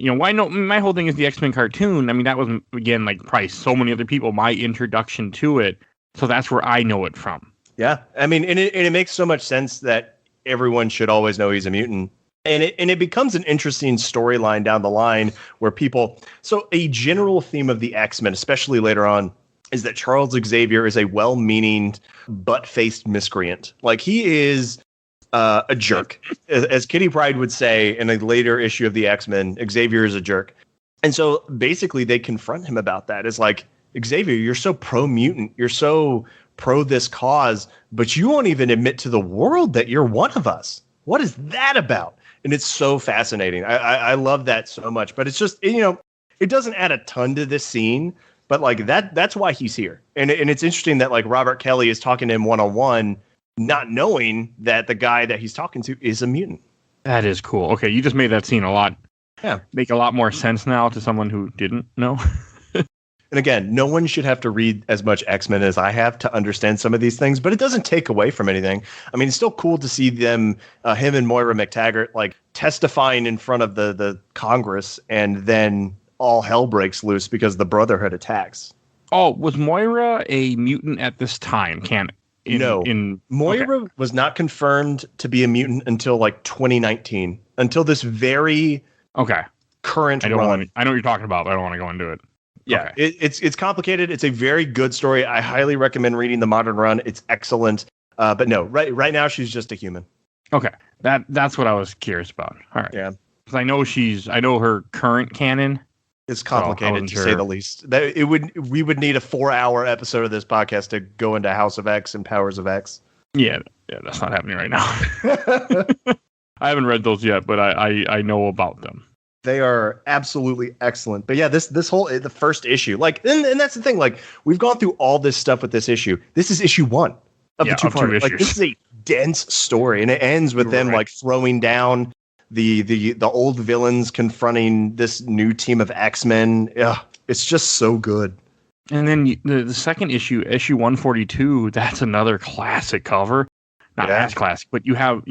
my whole thing is the X-Men cartoon. I mean, that was again like probably so many other people my introduction to it, so that's where I know it from. Yeah, I mean, and it makes so much sense that everyone should always know he's a mutant. And it becomes an interesting storyline down the line where people... So a general theme of the X-Men, especially later on, is that Charles Xavier is a well-meaning, butt-faced miscreant. Like, he is a jerk. As Kitty Pryde would say in a later issue of the X-Men, Xavier is a jerk. And so basically they confront him about that. It's like, Xavier, you're so pro-mutant. You're so pro this cause, but you won't even admit to the world that you're one of us. What is that about? And it's so fascinating. I love that so much. But it's just, it doesn't add a ton to this scene, but like that's why he's here. And it's interesting that like Robert Kelly is talking to him one-on-one, not knowing that the guy that he's talking to is a mutant. That is cool. Okay, you just made that scene make a lot more sense now to someone who didn't know. And again, no one should have to read as much X-Men as I have to understand some of these things, but it doesn't take away from anything. I mean, it's still cool to see them, him and Moira McTaggart, like testifying in front of the Congress, and then all hell breaks loose because the Brotherhood attacks. Oh, was Moira a mutant at this time? Moira was not confirmed to be a mutant until like 2019, until this very current run. I know what you're talking about, but I don't want to go into it. Yeah, okay. It's complicated. It's a very good story. I highly recommend reading the modern run. It's excellent. But no, right now she's just a human. Okay, that's what I was curious about. All right, yeah, because I know her current canon. It's complicated to say the least. We would need a 4-hour episode of this podcast to go into House of X and Powers of X. Yeah, that's not happening right now. I haven't read those yet, but I know about them. They are absolutely excellent. But yeah, the first issue, like, and that's the thing, like, we've gone through all this stuff with this issue. This is issue 1 of the 2-part. Like, this is a dense story, and it ends with them like throwing down the old villains, confronting this new team of X-Men. Yeah, it's just so good. And then the second issue 142, that's another classic cover. Not as classic, but you have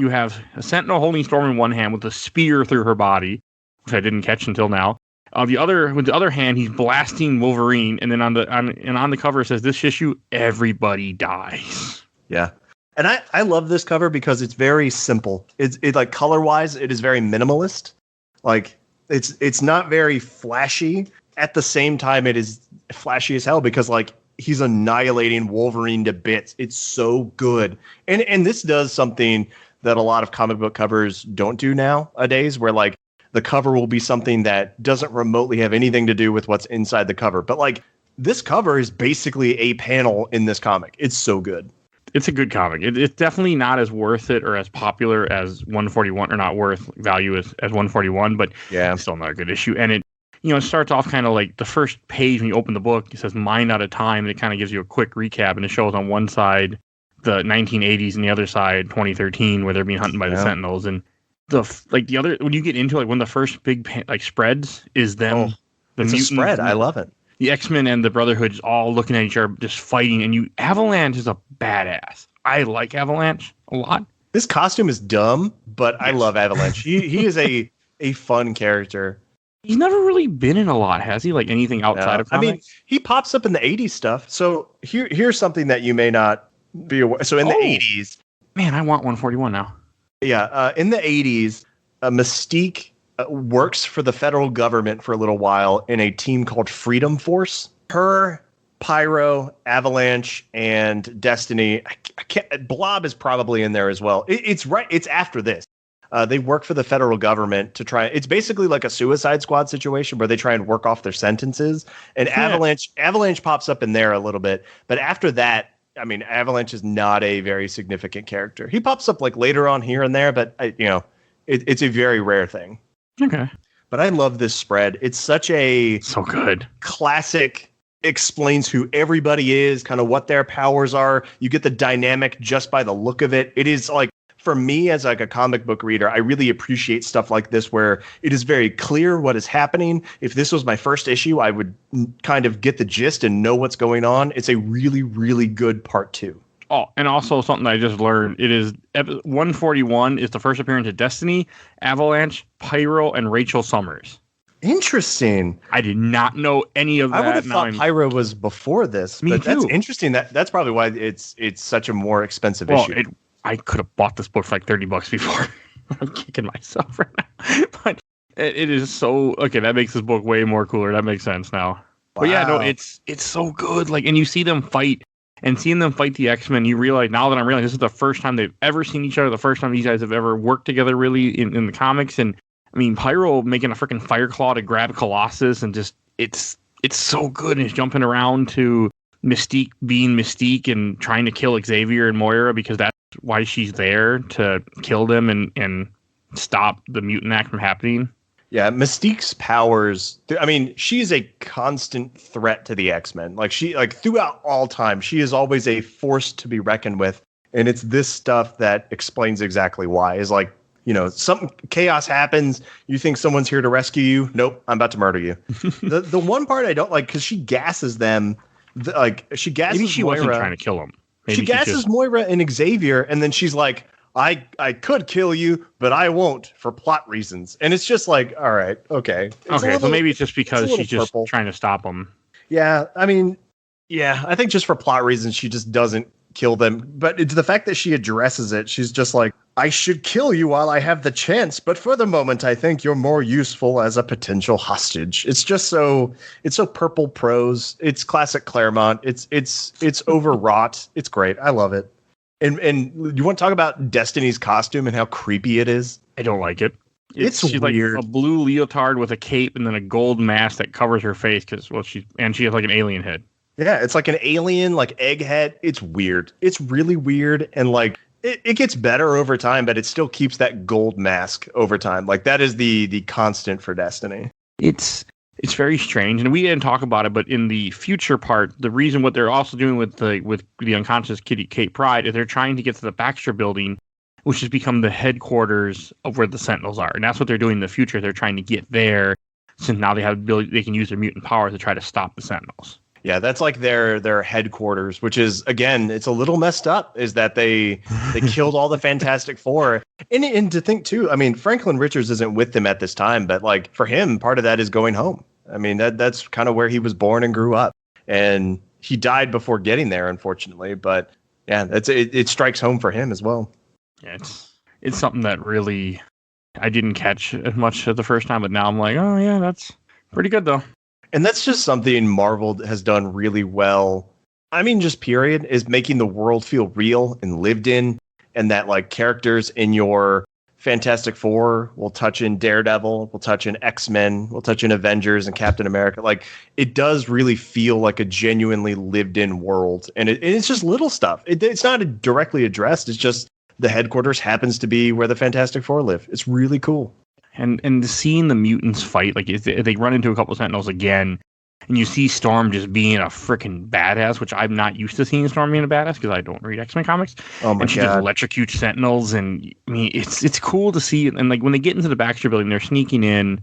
a Sentinel holding Storm in one hand with a spear through her body, which I didn't catch until now. With the other hand, he's blasting Wolverine, and then on the cover it says, "This issue, everybody dies." Yeah, and I love this cover because it's very simple. It like color wise, it is very minimalist. Like it's not very flashy. At the same time, it is flashy as hell because like he's annihilating Wolverine to bits. It's so good, and this does something that a lot of comic book covers don't do nowadays, where like the cover will be something that doesn't remotely have anything to do with what's inside the cover. But like this cover is basically a panel in this comic. It's so good. It's a good comic. It's definitely not as worth it or as popular as 141, or not worth value as 141, but yeah, it's still not a good issue. And it starts off kind of like the first page when you open the book. It says "Mind Out of Time," and it kind of gives you a quick recap, and it shows on one side the 1980s and the other side 2013, where they're being hunted by the Sentinels. And the other, when you get into like one of the first big like spreads is them. Oh, it's a spread. I love it. The X-Men and the Brotherhood is all looking at each other, just fighting. And Avalanche is a badass. I like Avalanche a lot. This costume is dumb, but I love Avalanche. He is a fun character. He's never really been in a lot, has he? Like anything outside of comics? I mean, he pops up in the 80s stuff. So here's something that you may not be aware. So in the 80s. Man, I want 141 now. Yeah. In the 80s, Mystique works for the federal government for a little while in a team called Freedom Force. Her, Pyro, Avalanche, and Destiny. I can't. Blob is probably in there as well. It's right. It's after this. They work for the federal government to try. It's basically like a Suicide Squad situation where they try and work off their sentences. And Avalanche pops up in there a little bit, but after that, I mean, Avalanche is not a very significant character. He pops up like later on here and there, but it's a very rare thing. Okay. But I love this spread. It's such so good classic. Explains who everybody is, kind of what their powers are. You get the dynamic just by the look of it. It is like, for me as like a comic book reader, I really appreciate stuff like this where it is very clear what is happening. If this was my first issue, I would kind of get the gist and know what's going on. It's a really, really good part 2. Oh, and also something I just learned. It is 141 is the first appearance of Destiny, Avalanche, Pyro, and Rachel Summers. Interesting. I did not know any of that. I would have thought Pyro was before this, but that's interesting. That's probably why it's such a more expensive issue. I could have bought this book for like $30 before. I'm kicking myself right now. But it is so okay. That makes this book way more cooler. That makes sense now. Wow. But yeah, no, it's so good. Like, and you see them fight, and seeing them fight the X-Men, you realize now that I'm realizing this is the first time they've ever seen each other. The first time these guys have ever worked together really in the comics. And I mean, Pyro making a freaking fire claw to grab Colossus, and just it's so good. And he's jumping around to Mystique being Mystique and trying to kill Xavier and Moira because that's why she's there, to kill them and stop the mutant act from happening. Yeah, Mystique's powers. I mean, she's a constant threat to the X-Men. Like throughout all time, she is always a force to be reckoned with. And it's this stuff that explains exactly why. Is like, some chaos happens. You think someone's here to rescue you. Nope, I'm about to murder you. The one part I don't like, because she gasses them. She gasses Maybe she Moira. wasn't trying to kill him. Maybe she gasses Moira and Xavier, and then she's like, I could kill you, but I won't for plot reasons. And it's just like, all right, okay. So maybe it's just because she's just trying to stop them. Yeah, I mean, I think just for plot reasons, she just doesn't kill them. But it's the fact that she addresses it. She's just like, I should kill you while I have the chance, but for the moment, I think you're more useful as a potential hostage. It's just it's so purple prose. It's classic Claremont. It's overwrought. It's great. I love it. And you want to talk about Destiny's costume and how creepy it is? I don't like it. She's weird. Like a blue leotard with a cape and then a gold mask that covers her face she has like an alien head. Yeah, it's like an alien, like egghead. It's weird. It's really weird, and like it gets better over time, but it still keeps that gold mask over time. Like that is the constant for Destiny. It's very strange, and we didn't talk about it, but in the future part, the reason what they're also doing with the unconscious Kitty Kate Pryde is they're trying to get to the Baxter Building, which has become the headquarters of where the Sentinels are, and that's what they're doing in the future. They're trying to get there, since now they can use their mutant powers to try to stop the Sentinels. Yeah, that's like their headquarters, which is, again, it's a little messed up, is that they killed all the Fantastic Four. And to think, too, I mean, Franklin Richards isn't with them at this time, but like for him, part of that is going home. I mean, that's kind of where he was born and grew up. And he died before getting there, unfortunately. But yeah, it strikes home for him as well. Yeah, it's something that really I didn't catch as much the first time, but now I'm like, oh, yeah, that's pretty good, though. And that's just something Marvel has done really well. I mean, just period, is making the world feel real and lived in, and that like characters in your Fantastic Four will touch in Daredevil, will touch in X-Men, will touch in Avengers and Captain America. Like it does really feel like a genuinely lived in world. And it's just little stuff. It's not directly addressed. It's just the headquarters happens to be where the Fantastic Four live. It's really cool. And seeing the mutants fight, like they run into a couple of Sentinels again, and you see Storm just being a freaking badass, which I'm not used to seeing Storm being a badass because I don't read X-Men comics. Oh my and she God. just electrocutes Sentinels, and I mean it's cool to see. And like when they get into the Baxter building, they're sneaking in,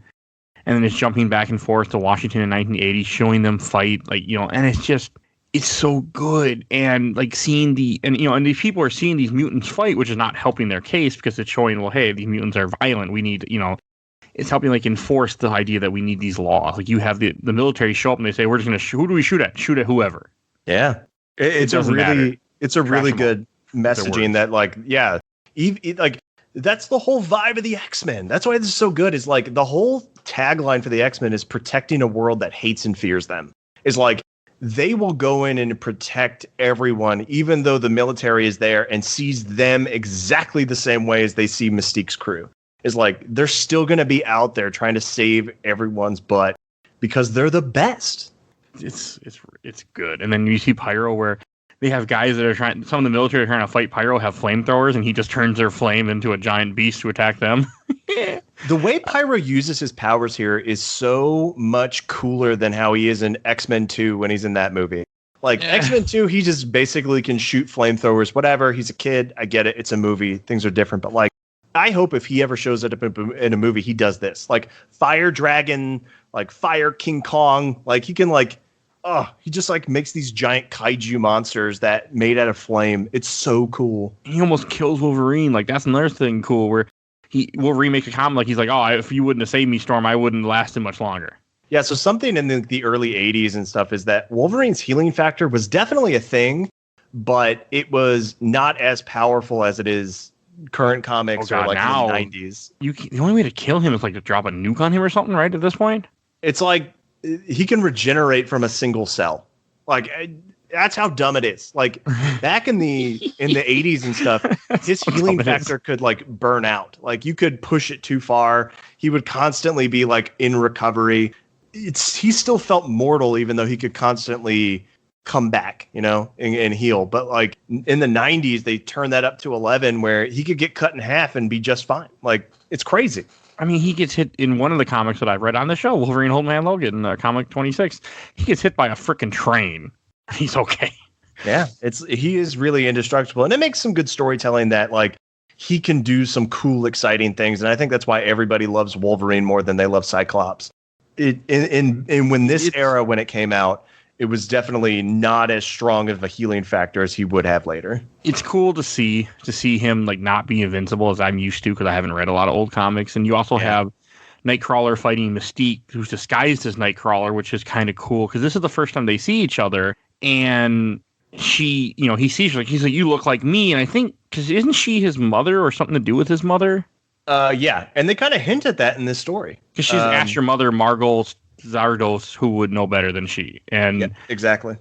and then it's jumping back and forth to Washington in 1980, showing them fight, like and it's so good. And like seeing and these people are seeing these mutants fight, which is not helping their case because it's showing, well, hey, these mutants are violent. We need it's helping like enforce the idea that we need these laws. Like you have the military show up and they say, we're just going to who do we shoot at? Shoot at whoever. Yeah. It's a really good messaging that like, yeah, like that's the whole vibe of the X-Men. That's why this is so good, is like the whole tagline for the X-Men is protecting a world that hates and fears them. Is like they will go in and protect everyone, even though the military is there and sees them exactly the same way as they see Mystique's crew. Is like they're still going to be out there trying to save everyone's butt because they're the best. It's good. And then you see Pyro, where they have guys that are trying. Some of the military are trying to fight Pyro, have flamethrowers, and he just turns their flame into a giant beast to attack them. The way Pyro uses his powers here is so much cooler than how he is in X-Men 2 when he's in that movie. Like X-Men 2, he just basically can shoot flamethrowers, whatever. He's a kid. I get it. It's a movie. Things are different, but like. I hope if he ever shows up in a movie, he does this. Like Fire Dragon, like Fire King Kong. Like he can he just like makes these giant kaiju monsters that made out of flame. It's so cool. He almost kills Wolverine. Like that's another thing cool where Wolverine makes a comment like he's like, oh, if you wouldn't have saved me, Storm, I wouldn't last much longer. Yeah, so something in the early 80s and stuff is that Wolverine's healing factor was definitely a thing, but it was not as powerful as it is current comics or like now, in the 90s. The only way to kill him is like to drop a nuke on him or something, right? At this point, it's like he can regenerate from a single cell. Like that's how dumb it is. Like back in the 80s and stuff, his healing factor could like burn out. Like you could push it too far. He would constantly be like in recovery. He still felt mortal even though he could constantly come back, and heal. But like in the 90s, they turned that up to 11 where he could get cut in half and be just fine. Like it's crazy. I mean, he gets hit in one of the comics that I've read on the show, Wolverine Old Man Logan, comic 26. He gets hit by a freaking train. He's okay. Yeah, he is really indestructible. And it makes some good storytelling that like he can do some cool, exciting things. And I think that's why everybody loves Wolverine more than they love Cyclops. When it came out, it was definitely not as strong of a healing factor as he would have later. It's cool to see him like not be invincible as I'm used to because I haven't read a lot of old comics. And you also have Nightcrawler fighting Mystique, who's disguised as Nightcrawler, which is kind of cool because this is the first time they see each other. And he sees her, like he's like, you look like me. And I think because isn't she his mother or something to do with his mother? Yeah, and they kind of hint at that in this story because she's asked your mother, Margot Zardos, who would know better than she. And yeah, exactly.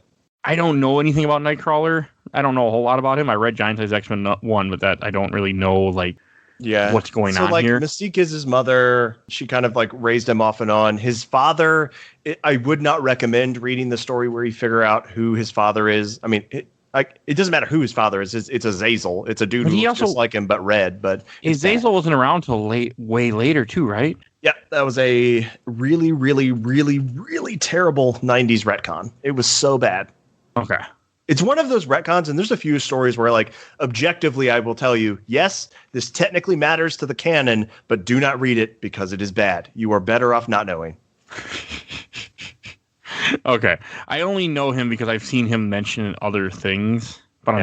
I don't know anything about Nightcrawler. I don't know a whole lot about him. I read Giant Size X-Men 1, but that I don't really know what's going on here. Mystique is his mother. She kind of like raised him off and on. His father, I would not recommend reading the story where you figure out who his father is. I mean, it doesn't matter who his father is. It's Azazel. It's a dude who looks just like him but red. But Azazel wasn't around till way later too, right? Yeah, that was a really, really, really, really terrible 90s retcon. It was so bad. Okay. It's one of those retcons, and there's a few stories where, like, objectively, I will tell you, yes, this technically matters to the canon, but do not read it because it is bad. You are better off not knowing. Okay. I only know him because I've seen him mentioned in other things, but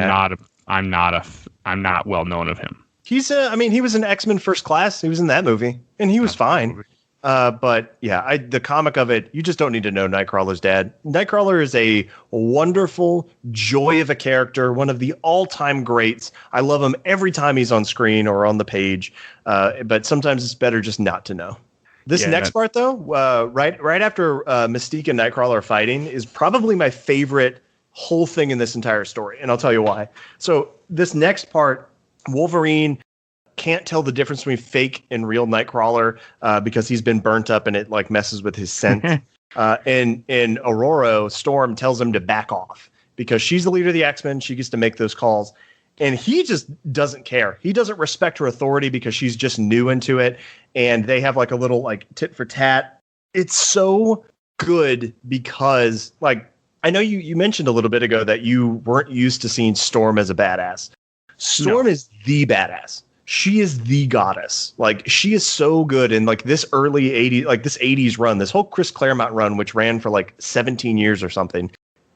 I'm not well known of him. He was in X-Men First Class. He was in that movie, and he was fine. But yeah, the comic of it, you just don't need to know Nightcrawler's dad. Nightcrawler is a wonderful joy of a character, one of the all-time greats. I love him every time he's on screen or on the page. But sometimes it's better just not to know. This next part, though, right after Mystique and Nightcrawler are fighting, is probably my favorite whole thing in this entire story, and I'll tell you why. So this next part, Wolverine can't tell the difference between fake and real Nightcrawler because he's been burnt up and it like messes with his scent. And Aurora, Storm, tells him to back off because she's the leader of the X-Men. She gets to make those calls. And he just doesn't care. He doesn't respect her authority because she's just new into it. And they have like a little like tit for tat. It's so good because like, I know you mentioned a little bit ago that you weren't used to seeing Storm as a badass. Storm is the badass. She is the goddess. Like, she is so good in like this early 80s, like this 80s run, this whole Chris Claremont run, which ran for like 17 years or something,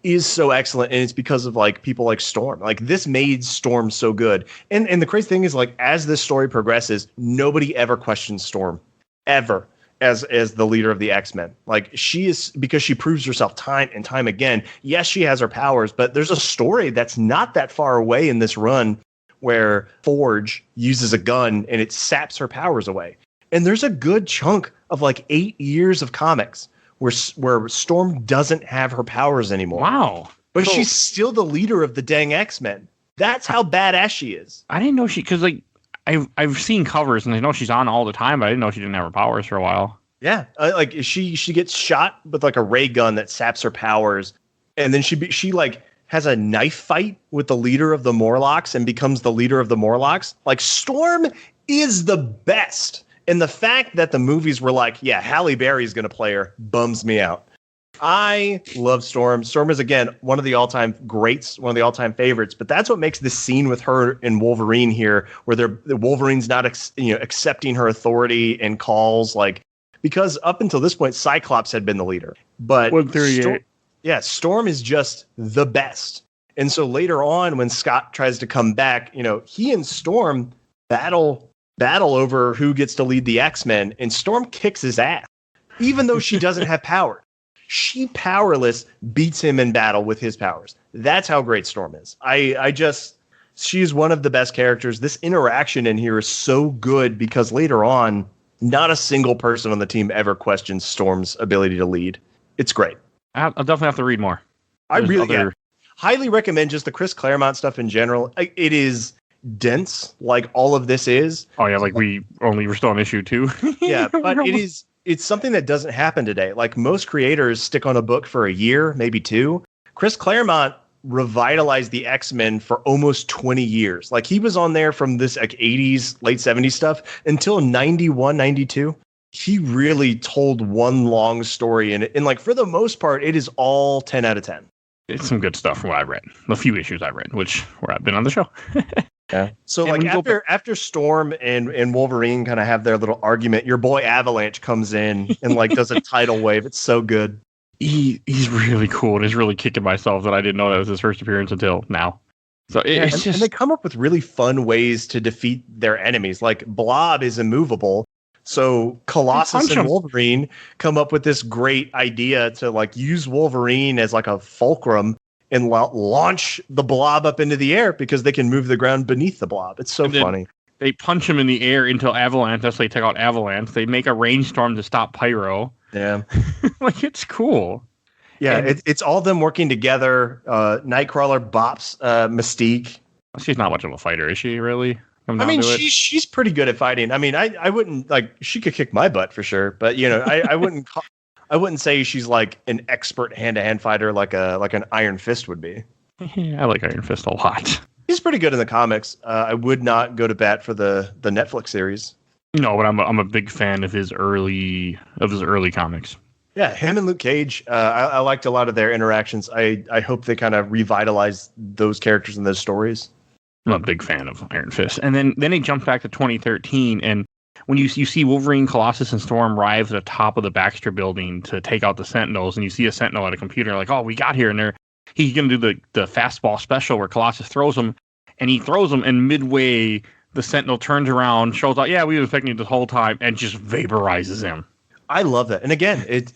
is so excellent. And it's because of like people like Storm. Like, this made Storm so good. And the crazy thing is, like, as this story progresses, nobody ever questions Storm ever as the leader of the X-Men. Like, she is, because she proves herself time and time again. Yes, she has her powers, but there's a story that's not that far away in this run where Forge uses a gun and it saps her powers away. And there's a good chunk of like 8 years of comics where Storm doesn't have her powers anymore. Wow. But she's still the leader of the dang X-Men. That's how badass she is. I didn't know because like I've seen covers and I know she's on all the time, but I didn't know she didn't have her powers for a while. Yeah, like she gets shot with like a ray gun that saps her powers, and then she like has a knife fight with the leader of the Morlocks and becomes the leader of the Morlocks. Like, Storm is the best. And the fact that the movies were like, yeah, Halle Berry's going to play her bums me out. I love Storm. Storm is, again, one of the all-time greats, one of the all-time favorites. But that's what makes this scene with her and Wolverine here, where Wolverine's not accepting her authority and calls, like, because up until this point, Cyclops had been the leader. But 138. Storm is just the best. And so later on, when Scott tries to come back, he and Storm battle over who gets to lead the X-Men, and Storm kicks his ass. Even though she doesn't have power, she powerless beats him in battle with his powers. That's how great Storm is. She's one of the best characters. This interaction in here is so good because later on, not a single person on the team ever questions Storm's ability to lead. It's great. I'll definitely have to read more. I really highly recommend just the Chris Claremont stuff in general. It is dense, like all of this is. Oh yeah, like we're still on issue 2. Yeah, but it's something that doesn't happen today. Like, most creators stick on a book for a year, maybe 2. Chris Claremont revitalized the X-Men for almost 20 years. Like, he was on there from this like 80s, late 70s stuff until 91, 92. He really told one long story, and like, for the most part, it is all 10 out of 10. It's some good stuff from what I read. The few issues I read, where I've been on the show. Yeah. So and like after Storm and Wolverine kind of have their little argument, your boy Avalanche comes in and like does a tidal wave. It's so good. He's really cool, and he's really kicking myself that I didn't know that was his first appearance until now. So it's just, and they come up with really fun ways to defeat their enemies. Like, Blob is immovable. So Colossus and Wolverine come up with this great idea to like use Wolverine as like a fulcrum and launch the Blob up into the air because they can move the ground beneath the Blob. It's so funny. They punch him in the air until Avalanche. That's how they take out Avalanche. They make a rainstorm to stop Pyro. Yeah. Like, it's cool. Yeah, it's all them working together. Nightcrawler bops Mystique. She's not much of a fighter, is she, really? I mean, she's pretty good at fighting. I mean, I wouldn't, like, she could kick my butt for sure, but I wouldn't say she's like an expert hand-to-hand fighter like an Iron Fist would be. I like Iron Fist a lot. He's pretty good in the comics. I would not go to bat for the Netflix series. No, but I'm a big fan of his early comics. Yeah, him and Luke Cage. I liked a lot of their interactions. I hope they kind of revitalize those characters and those stories. I'm a big fan of Iron Fist. And then they jump back to 2013, and when you see Wolverine, Colossus, and Storm arrive at the top of the Baxter building to take out the Sentinels, and you see a Sentinel at a computer, like, oh, we got here, and he's going to do the fastball special where Colossus throws him, and he throws him, and midway, the Sentinel turns around, shows out, yeah, we were expecting you this whole time, and just vaporizes him. I love that. And again, it's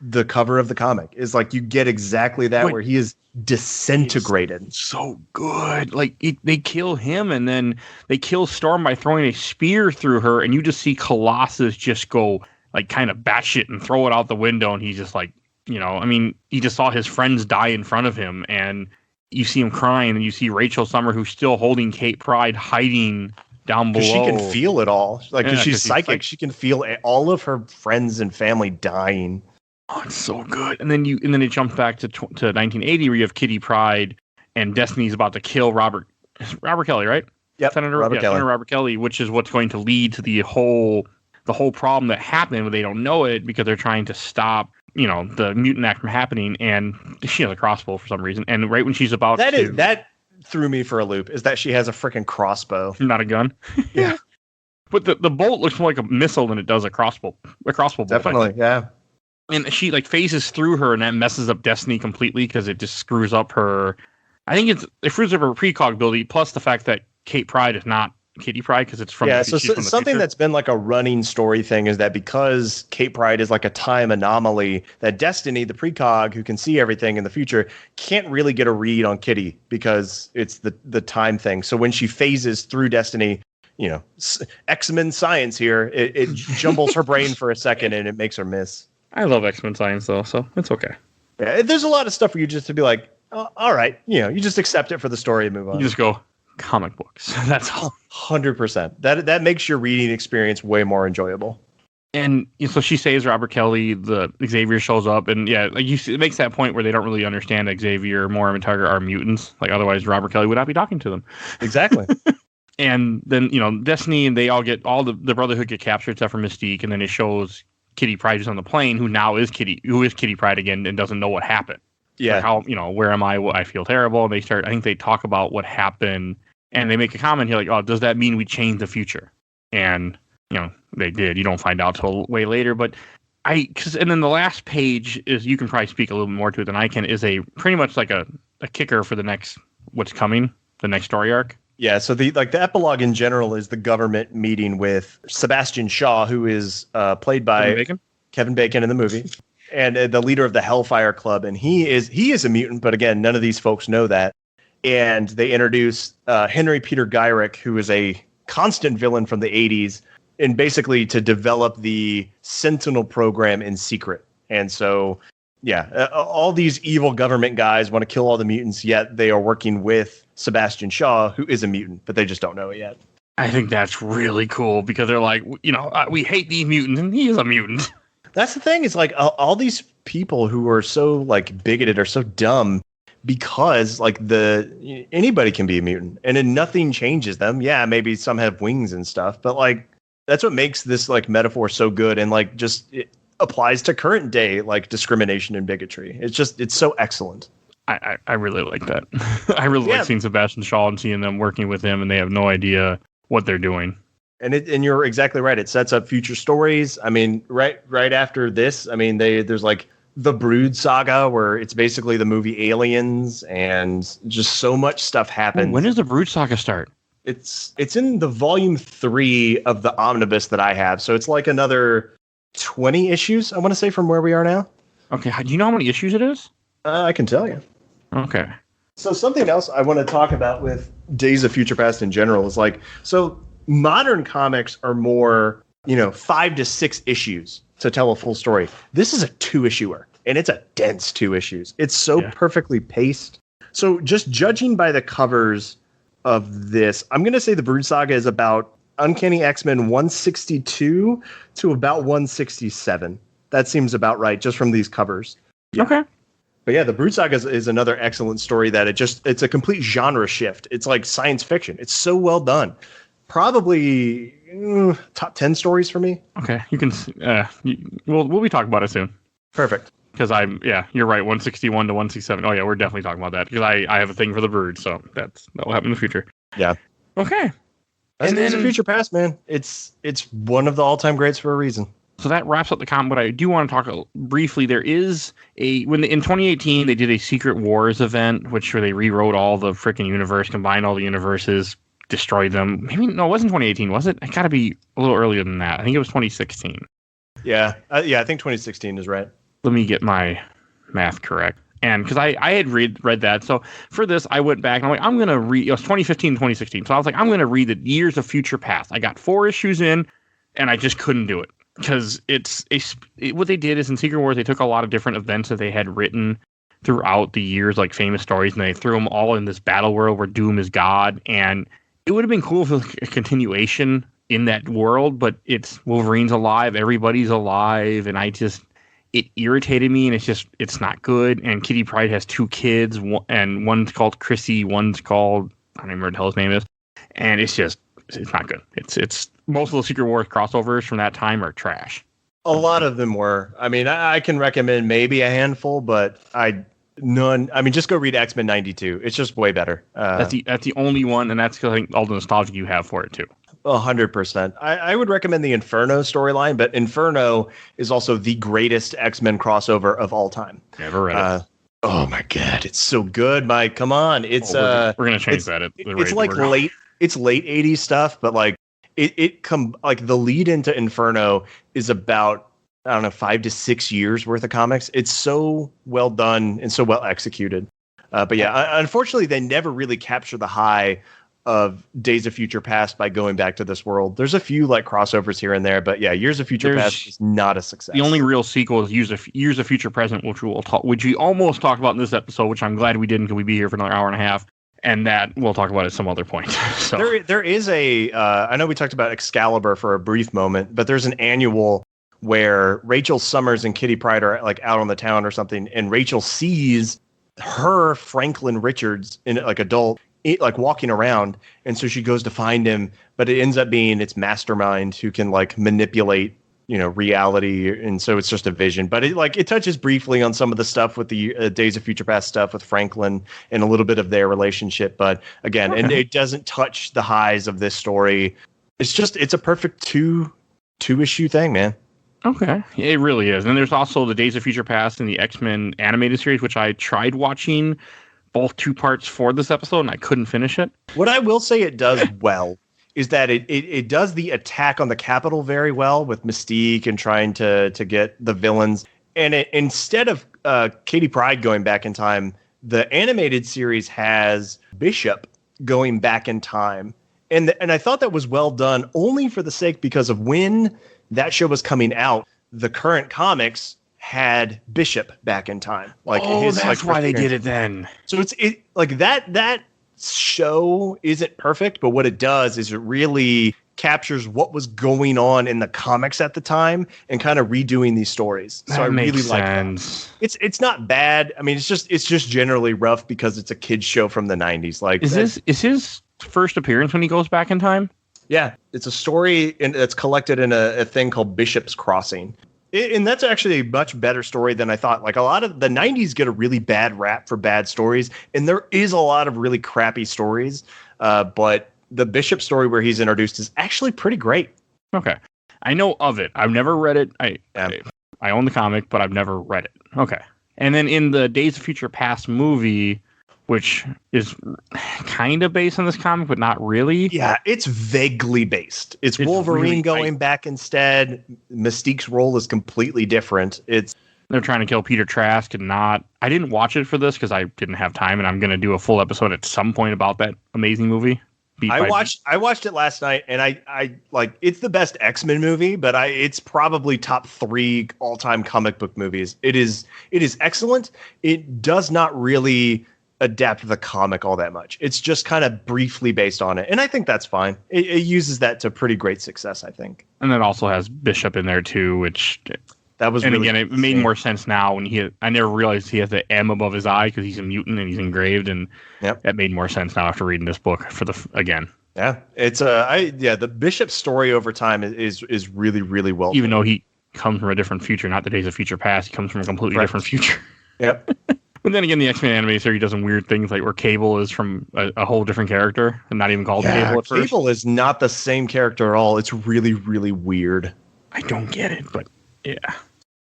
the cover of the comic. Is like, you get exactly that, where he is disintegrated. It's so good. Like, they kill him, and then they kill Storm by throwing a spear through her, and you just see Colossus just go like kind of batshit and throw it out the window, and he's just like, I mean, he just saw his friends die in front of him, and you see him crying, and you see Rachel Summer, who's still holding Kate Pryde, hiding down below. She can feel it all. Like, because she's psychic, she can feel all of her friends and family dying. Oh, it's so good. And then it jumps back to 1980, where you have Kitty Pryde, and Destiny's about to kill Robert Robert Kelly, right? Yep, Senator Robert Kelly, which is what's going to lead to the whole problem that happened, but they don't know it because they're trying to stop, the mutant act from happening. And she has a crossbow for some reason. And right when she's about that threw me for a loop, is that she has a freaking crossbow, not a gun. Yeah. But the bolt looks more like a missile than it does a crossbow. Bolt. Definitely, yeah. And she phases through her, and that messes up Destiny completely because it just screws up her. I think it screws up her precog ability. Plus the fact that Kate Pryde is not Kitty Pryde because it's from something that's been like a running story thing is that because Kate Pryde is like a time anomaly, that Destiny, the precog who can see everything in the future, can't really get a read on Kitty because it's the time thing. So when she phases through Destiny, X-Men science here, it jumbles her brain for a second and it makes her miss. I love X-Men science though, so it's okay. Yeah, there's a lot of stuff where you just to be like, oh, all right, you just accept it for the story and move on. You just go comic books. That's all. 100%. That makes your reading experience way more enjoyable. And so she saves Robert Kelly. The Xavier shows up, and it makes that point where they don't really understand that Xavier, Moira, and Target are mutants. Like otherwise, Robert Kelly would not be talking to them. Exactly. And then Destiny and they all get the Brotherhood get captured except for Mystique, and then it shows Kitty Pryde is on the plane, who is Kitty Pryde again and doesn't know what happened. Yeah. Like how where am I? I feel terrible. And I think they talk about what happened. And they make a comment here like, oh, does that mean we change the future? And, they did. You don't find out till way later. But and then the last page is, you can probably speak a little bit more to it than I can, is a pretty much like a kicker for the next, what's coming, the next story arc. Yeah. So the epilogue in general is the government meeting with Sebastian Shaw, who is played by Kevin Bacon in the movie, and the leader of the Hellfire Club. And he is a mutant. But again, none of these folks know that. And they introduce Henry Peter Gyrick, who is a constant villain from the 80s, and basically to develop the Sentinel program in secret. And so, all these evil government guys want to kill all the mutants, yet they are working with Sebastian Shaw, who is a mutant, but they just don't know it yet. I think that's really cool because they're like, we hate these mutants, and he is a mutant. That's the thing. It's like all these people who are so bigoted are so dumb. Because anybody can be a mutant and then nothing changes them. Yeah, maybe some have wings and stuff, but that's what makes this metaphor so good and just it applies to current day discrimination and bigotry. It's so excellent. I really like that. I really like seeing Sebastian Shaw and seeing them working with him and they have no idea what they're doing. And you're exactly right. It sets up future stories. I mean, right after this, I mean, there's the Brood saga, where it's basically the movie Aliens, and just so much stuff happens. When does the Brood saga start? It's in the volume 3 of the omnibus that I have, so it's another 20 issues, I want to say, from where we are now. Okay, do you know how many issues it is? I can tell you. Okay. So something else I want to talk about with Days of Future Past in general is so modern comics are more 5 to 6 issues to tell a full story. This is a 2-issuer, and it's a dense 2 issues. It's so perfectly paced. So just judging by the covers of this, I'm going to say the Brood Saga is about Uncanny X-Men 162 to about 167. That seems about right, just from these covers. Yeah. Okay. But yeah, the Brood Saga is another excellent story that it's a complete genre shift. It's like science fiction. It's so well done. Probably top 10 stories for me. Okay, you can. We'll be talking about it soon. Perfect. Because you're right. 161 to 167. Oh yeah, we're definitely talking about that because I have a thing for the Brood, so that will happen in the future. Yeah. Okay. And Days of Future Past, man. It's one of the all-time greats for a reason. So that wraps up the comic. But I do want to talk briefly. There is in 2018 they did a Secret Wars event, where they rewrote all the freaking universe, combined all the universes, destroyed them. Maybe no, it wasn't 2018, was it? It got to be a little earlier than that. I think it was 2016. Yeah, I think 2016 is right. Let me get my math correct. And because I had read that, so for this I went back and I'm going to read. It was 2015, 2016. So I was like, I'm going to read the Years of Future Past. I got 4 issues in, and I just couldn't do it because what they did is in Secret Wars they took a lot of different events that they had written throughout the years, like famous stories, and they threw them all in this battle world where Doom is God. And it would have been cool for a continuation in that world, but it's Wolverine's alive, everybody's alive, and it irritated me, and it's not good. And Kitty Pryde has 2 kids, and one's called Chrissy, one's called I don't remember what the hell his name is, and it's not good. It's most of the Secret Wars crossovers from that time are trash. A lot of them were. I mean, I can recommend maybe a handful, but none. I mean, just go read X-Men 92. It's just way better. That's the only one, and that's because I think all the nostalgia you have for it too. 100%. I would recommend the Inferno storyline, but Inferno is also the greatest X-Men crossover of all time. Never read it. Oh my god, it's so good, Mike. Come on, it's we're gonna change that. It's like late 80s stuff, but like like the lead into Inferno is about, I don't know, 5 to 6 years worth of comics. It's so well done and so well executed. But yeah, unfortunately, they never really capture the high of Days of Future Past by going back to this world. There's a few like crossovers here and there, but yeah, Years of Future Past is not a success. The only real sequel is Years of Future Present, which we almost talked about in this episode, which I'm glad we didn't, because we'd be here for another hour and a half. And that we'll talk about at some other point. So there is a I know we talked about Excalibur for a brief moment, but there's an annual where Rachel Summers and Kitty Pryde are like out on the town or something, and Rachel sees her Franklin Richards in like adult, like walking around, and so she goes to find him, but it ends up being its mastermind who can like manipulate, reality, and so it's just a vision. But it touches briefly on some of the stuff with the Days of Future Past stuff with Franklin and a little bit of their relationship, but again, and it doesn't touch the highs of this story. It's a perfect two issue thing, man. Okay, it really is. And there's also the Days of Future Past and the X-Men animated series, which I tried watching both 2 parts for this episode, and I couldn't finish it. What I will say it does well is that it does the attack on the Capitol very well with Mystique and trying to get the villains. And instead of Kitty Pryde going back in time, the animated series has Bishop going back in time. And I thought that was well done only for the sake because of when that show was coming out, the current comics had Bishop back in time. Like that's why they did it then. So it's like that show isn't perfect, but what it does is it really captures what was going on in the comics at the time and kind of redoing these stories. So I really like that. It's not bad. I mean, it's just generally rough because it's a kid's show from the 90s. Like, is his first appearance when he goes back in time? Yeah, it's a story that's collected in a thing called Bishop's Crossing. And that's actually a much better story than I thought. Like, a lot of the 90s get a really bad rap for bad stories, and there is a lot of really crappy stories. But the Bishop story where he's introduced is actually pretty great. Okay. I know of it. I've never read it. I own the comic, but I've never read it. Okay. And then in the Days of Future Past movie, which is kind of based on this comic, but not really. Yeah, it's vaguely based. It's Wolverine really, going back instead. Mystique's role is completely different. They're trying to kill Peter Trask and not. I didn't watch it for this because I didn't have time, and I'm going to do a full episode at some point about that amazing movie. I watched it last night, and I like, it's the best X-Men movie, but it's probably top 3 all-time comic book movies. It is excellent. It does not really adapt the comic all that much. It's just kind of briefly based on it, and I think that's fine. It uses that to pretty great success, I think. And it also has Bishop in there too, which that was. And really again, it made more sense now when I never realized he has the M above his eye because he's a mutant and he's engraved, and that made more sense now after reading this book again. Yeah, it's the Bishop story over time is really, really well. Even though he comes from a different future, not the Days of Future Past, he comes from a completely different future. Yep. But then again, the X-Men animated series does some weird things, like where Cable is from a whole different character and not even called Cable at first. Cable is not the same character at all. It's really, really weird. I don't get it, but yeah.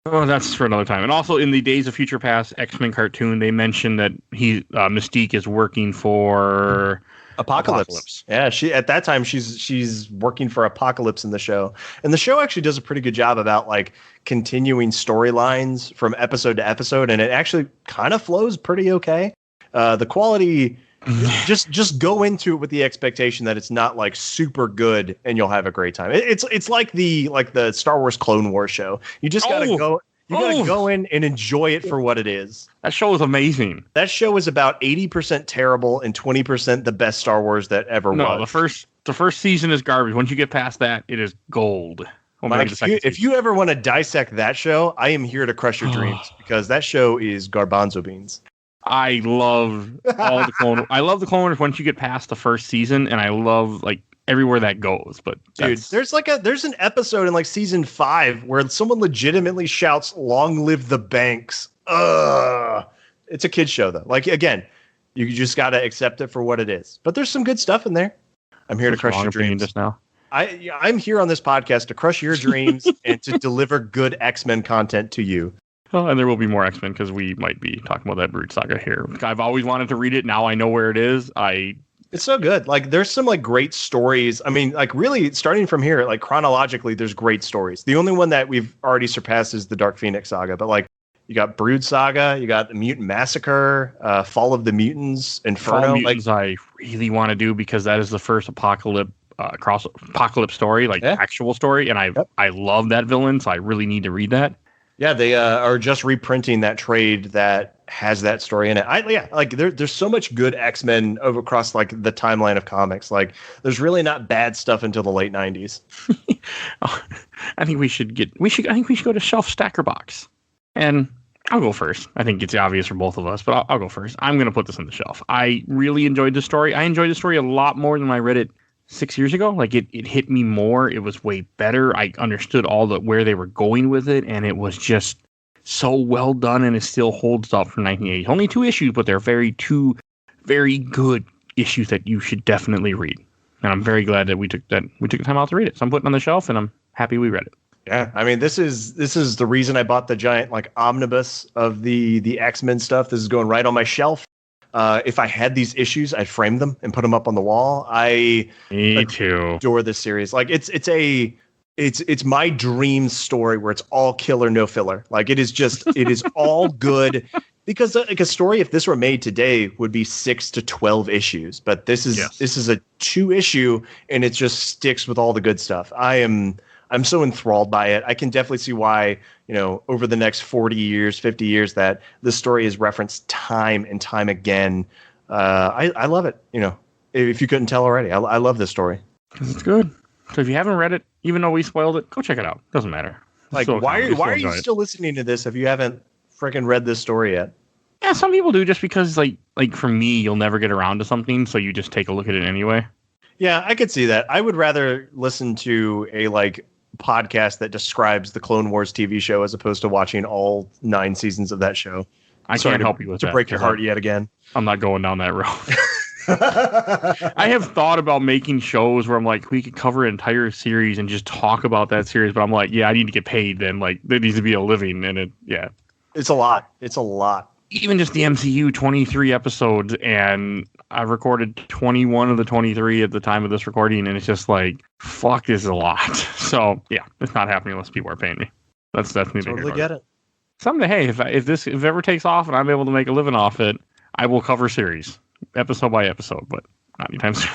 Oh, that's for another time. And also in the Days of Future Past X-Men cartoon, they mentioned that Mystique is working for Apocalypse. Yeah, at that time she's working for Apocalypse in the show. And the show actually does a pretty good job about like continuing storylines from episode to episode, and it actually kind of flows pretty okay. The quality just go into it with the expectation that it's not like super good and you'll have a great time. It's like the Star Wars Clone Wars show. You just gotta go. You gotta go in and enjoy it for what it is. That show is amazing. That show is about 80% terrible and 20% the best Star Wars that ever was. No, the first season is garbage. Once you get past that, it is gold. Mike, if you ever want to dissect that show, I am here to crush your dreams because that show is garbanzo beans. I love all the Clone. I love the Clone Wars once you get past the first season, and I love like everywhere that goes. But dude, there's an episode in like season 5 where someone legitimately shouts, "Long live the banks!" Ugh. It's a kid's show though. Like again, you just gotta accept it for what it is. But there's some good stuff in there. I'm here to crush your dreams. Just now. I'm here on this podcast to crush your dreams and to deliver good X-Men content to you. Oh, and there will be more X-Men because we might be talking about that Brood Saga here. I've always wanted to read it. Now I know where it is. It's so good. Like there's some like great stories. I mean, like really starting from here, like chronologically, there's great stories. The only one that we've already surpassed is the Dark Phoenix Saga. But like you got Brood Saga, you got the Mutant Massacre, Fall of the Mutants, Inferno. Fall of Mutants I really want to do because that is the first apocalypse story, like actual story, and I love that villain, so I really need to read that. Yeah, they are just reprinting that trade that has that story in it. Like there's so much good X-Men across like the timeline of comics. Like there's really not bad stuff until the late 90s. I think we should go to Shelf Stacker Box. And I'll go first. I think it's obvious for both of us, but I'll go first. I'm going to put this on the shelf. I really enjoyed the story. I enjoyed the story a lot more than I read it 6 years ago. Like it hit me more. It was way better. I understood where they were going with it, and it was just so well done, and it still holds up from 1980. Only 2 issues, but they're two very good issues that you should definitely read. And I'm very glad that we took the time out to read it. So I'm putting it on the shelf, and I'm happy we read it. Yeah, I mean, this is the reason I bought the giant like omnibus of the X-Men stuff. This is going right on my shelf. If I had these issues, I'd frame them and put them up on the wall. Me too. Adore this series. Like it's my dream story where it's all killer, no filler. Like it is all good. Because like a story, if this were made today, would be 6 to 12 issues. But this is a 2 issue, and it just sticks with all the good stuff. I'm so enthralled by it. I can definitely see why, over the next 40 years, 50 years, that this story is referenced time and time again. I love it. If you couldn't tell already, I love this story. Because it's good. So if you haven't read it, even though we spoiled it, go check it out. Doesn't matter. Like, why are you still listening to this if you haven't freaking read this story yet? Yeah, some people do just because, like for me, you'll never get around to something, so you just take a look at it anyway. Yeah, I could see that. I would rather listen to a podcast that describes the Clone Wars TV show as opposed to watching all 9 seasons of that show. I can't help you with that. To break your heart yet again. I'm not going down that road. I have thought about making shows where I'm like, we could cover an entire series and just talk about that series, but I'm like, yeah, I need to get paid then. Like, there needs to be a living, and it's a lot. It's a lot. Even just the MCU, 23 episodes, and I recorded 21 of the 23 at the time of this recording, and it's just like, fuck, this is a lot. So, yeah, it's not happening unless people are paying me. That's neither totally get it. Someday, hey, if it ever takes off and I'm able to make a living off it, I will cover series, episode by episode, but not anytime soon.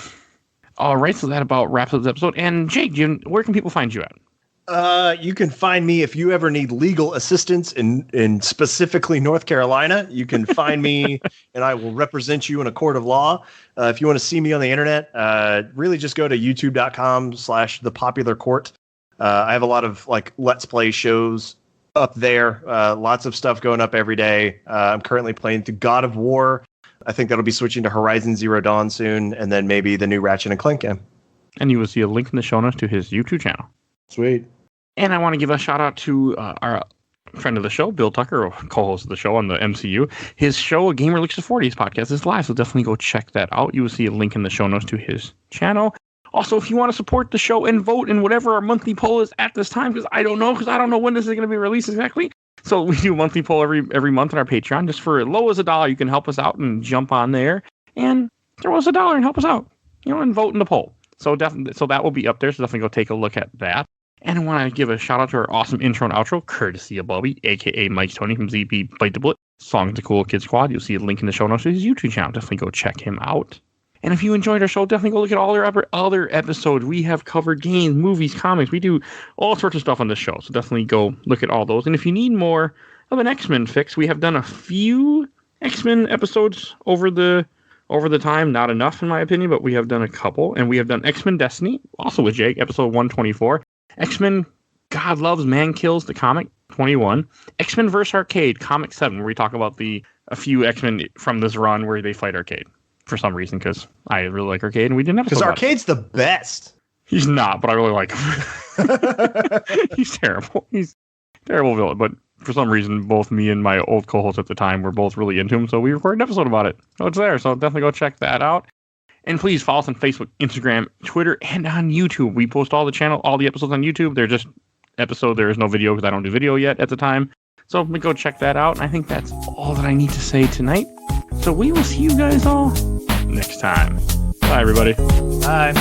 All right, so that about wraps up this episode. And Jake, Jim, where can people find you at? You can find me if you ever need legal assistance in specifically North Carolina. You can find me and I will represent you in a court of law. If you want to see me on the internet, really just go to youtube.com/thepopularcourt. I have a lot of Let's Play shows up there. Lots of stuff going up every day. I'm currently playing through God of War. I think that'll be switching to Horizon Zero Dawn soon, and then maybe the new Ratchet and Clank game. And you will see a link in the show notes to his YouTube channel. Sweet. And I want to give a shout out to our friend of the show, Bill Tucker, co-host of the show on the MCU. His show, A Gamer Looks to 40, his podcast is live, so definitely go check that out. You will see a link in the show notes to his channel. Also, if you want to support the show and vote in whatever our monthly poll is at this time, because I don't know when this is going to be released exactly. So we do a monthly poll every month on our Patreon. Just for as low as $1, you can help us out and jump on there and throw us $1 and help us out, and vote in the poll. So that will be up there. So definitely go take a look at that. And I want to give a shout out to our awesome intro and outro, courtesy of Bobby, aka Mike Tony from ZP Bite the Bullet. Songs the Cool Kid Squad. You'll see a link in the show notes to his YouTube channel. Definitely go check him out. And if you enjoyed our show, definitely go look at all our other episodes. We have covered games, movies, comics. We do all sorts of stuff on the show. So definitely go look at all those. And if you need more of an X-Men fix, we have done a few X-Men episodes over the time. Not enough, in my opinion, but we have done a couple. And we have done X-Men Destiny, also with Jake, episode 124. X-Men God Loves, Man Kills, the comic, 21. X-Men vs. Arcade, comic 7, where we talk about the a few X-Men from this run where they fight Arcade for some reason, because I really like Arcade, and we didn't have because Arcade's the best. He's not, but I really like him. He's terrible. He's a terrible villain, but for some reason, both me and my old co-host at the time were both really into him, so we recorded an episode about it. So it's there, so definitely go check that out. And please follow us on Facebook, Instagram, Twitter, and on YouTube. We post all the episodes on YouTube. They're just episode. There is no video because I don't do video yet at the time. So go check that out. And I think that's all that I need to say tonight. So we will see you guys all next time. Bye, everybody. Bye.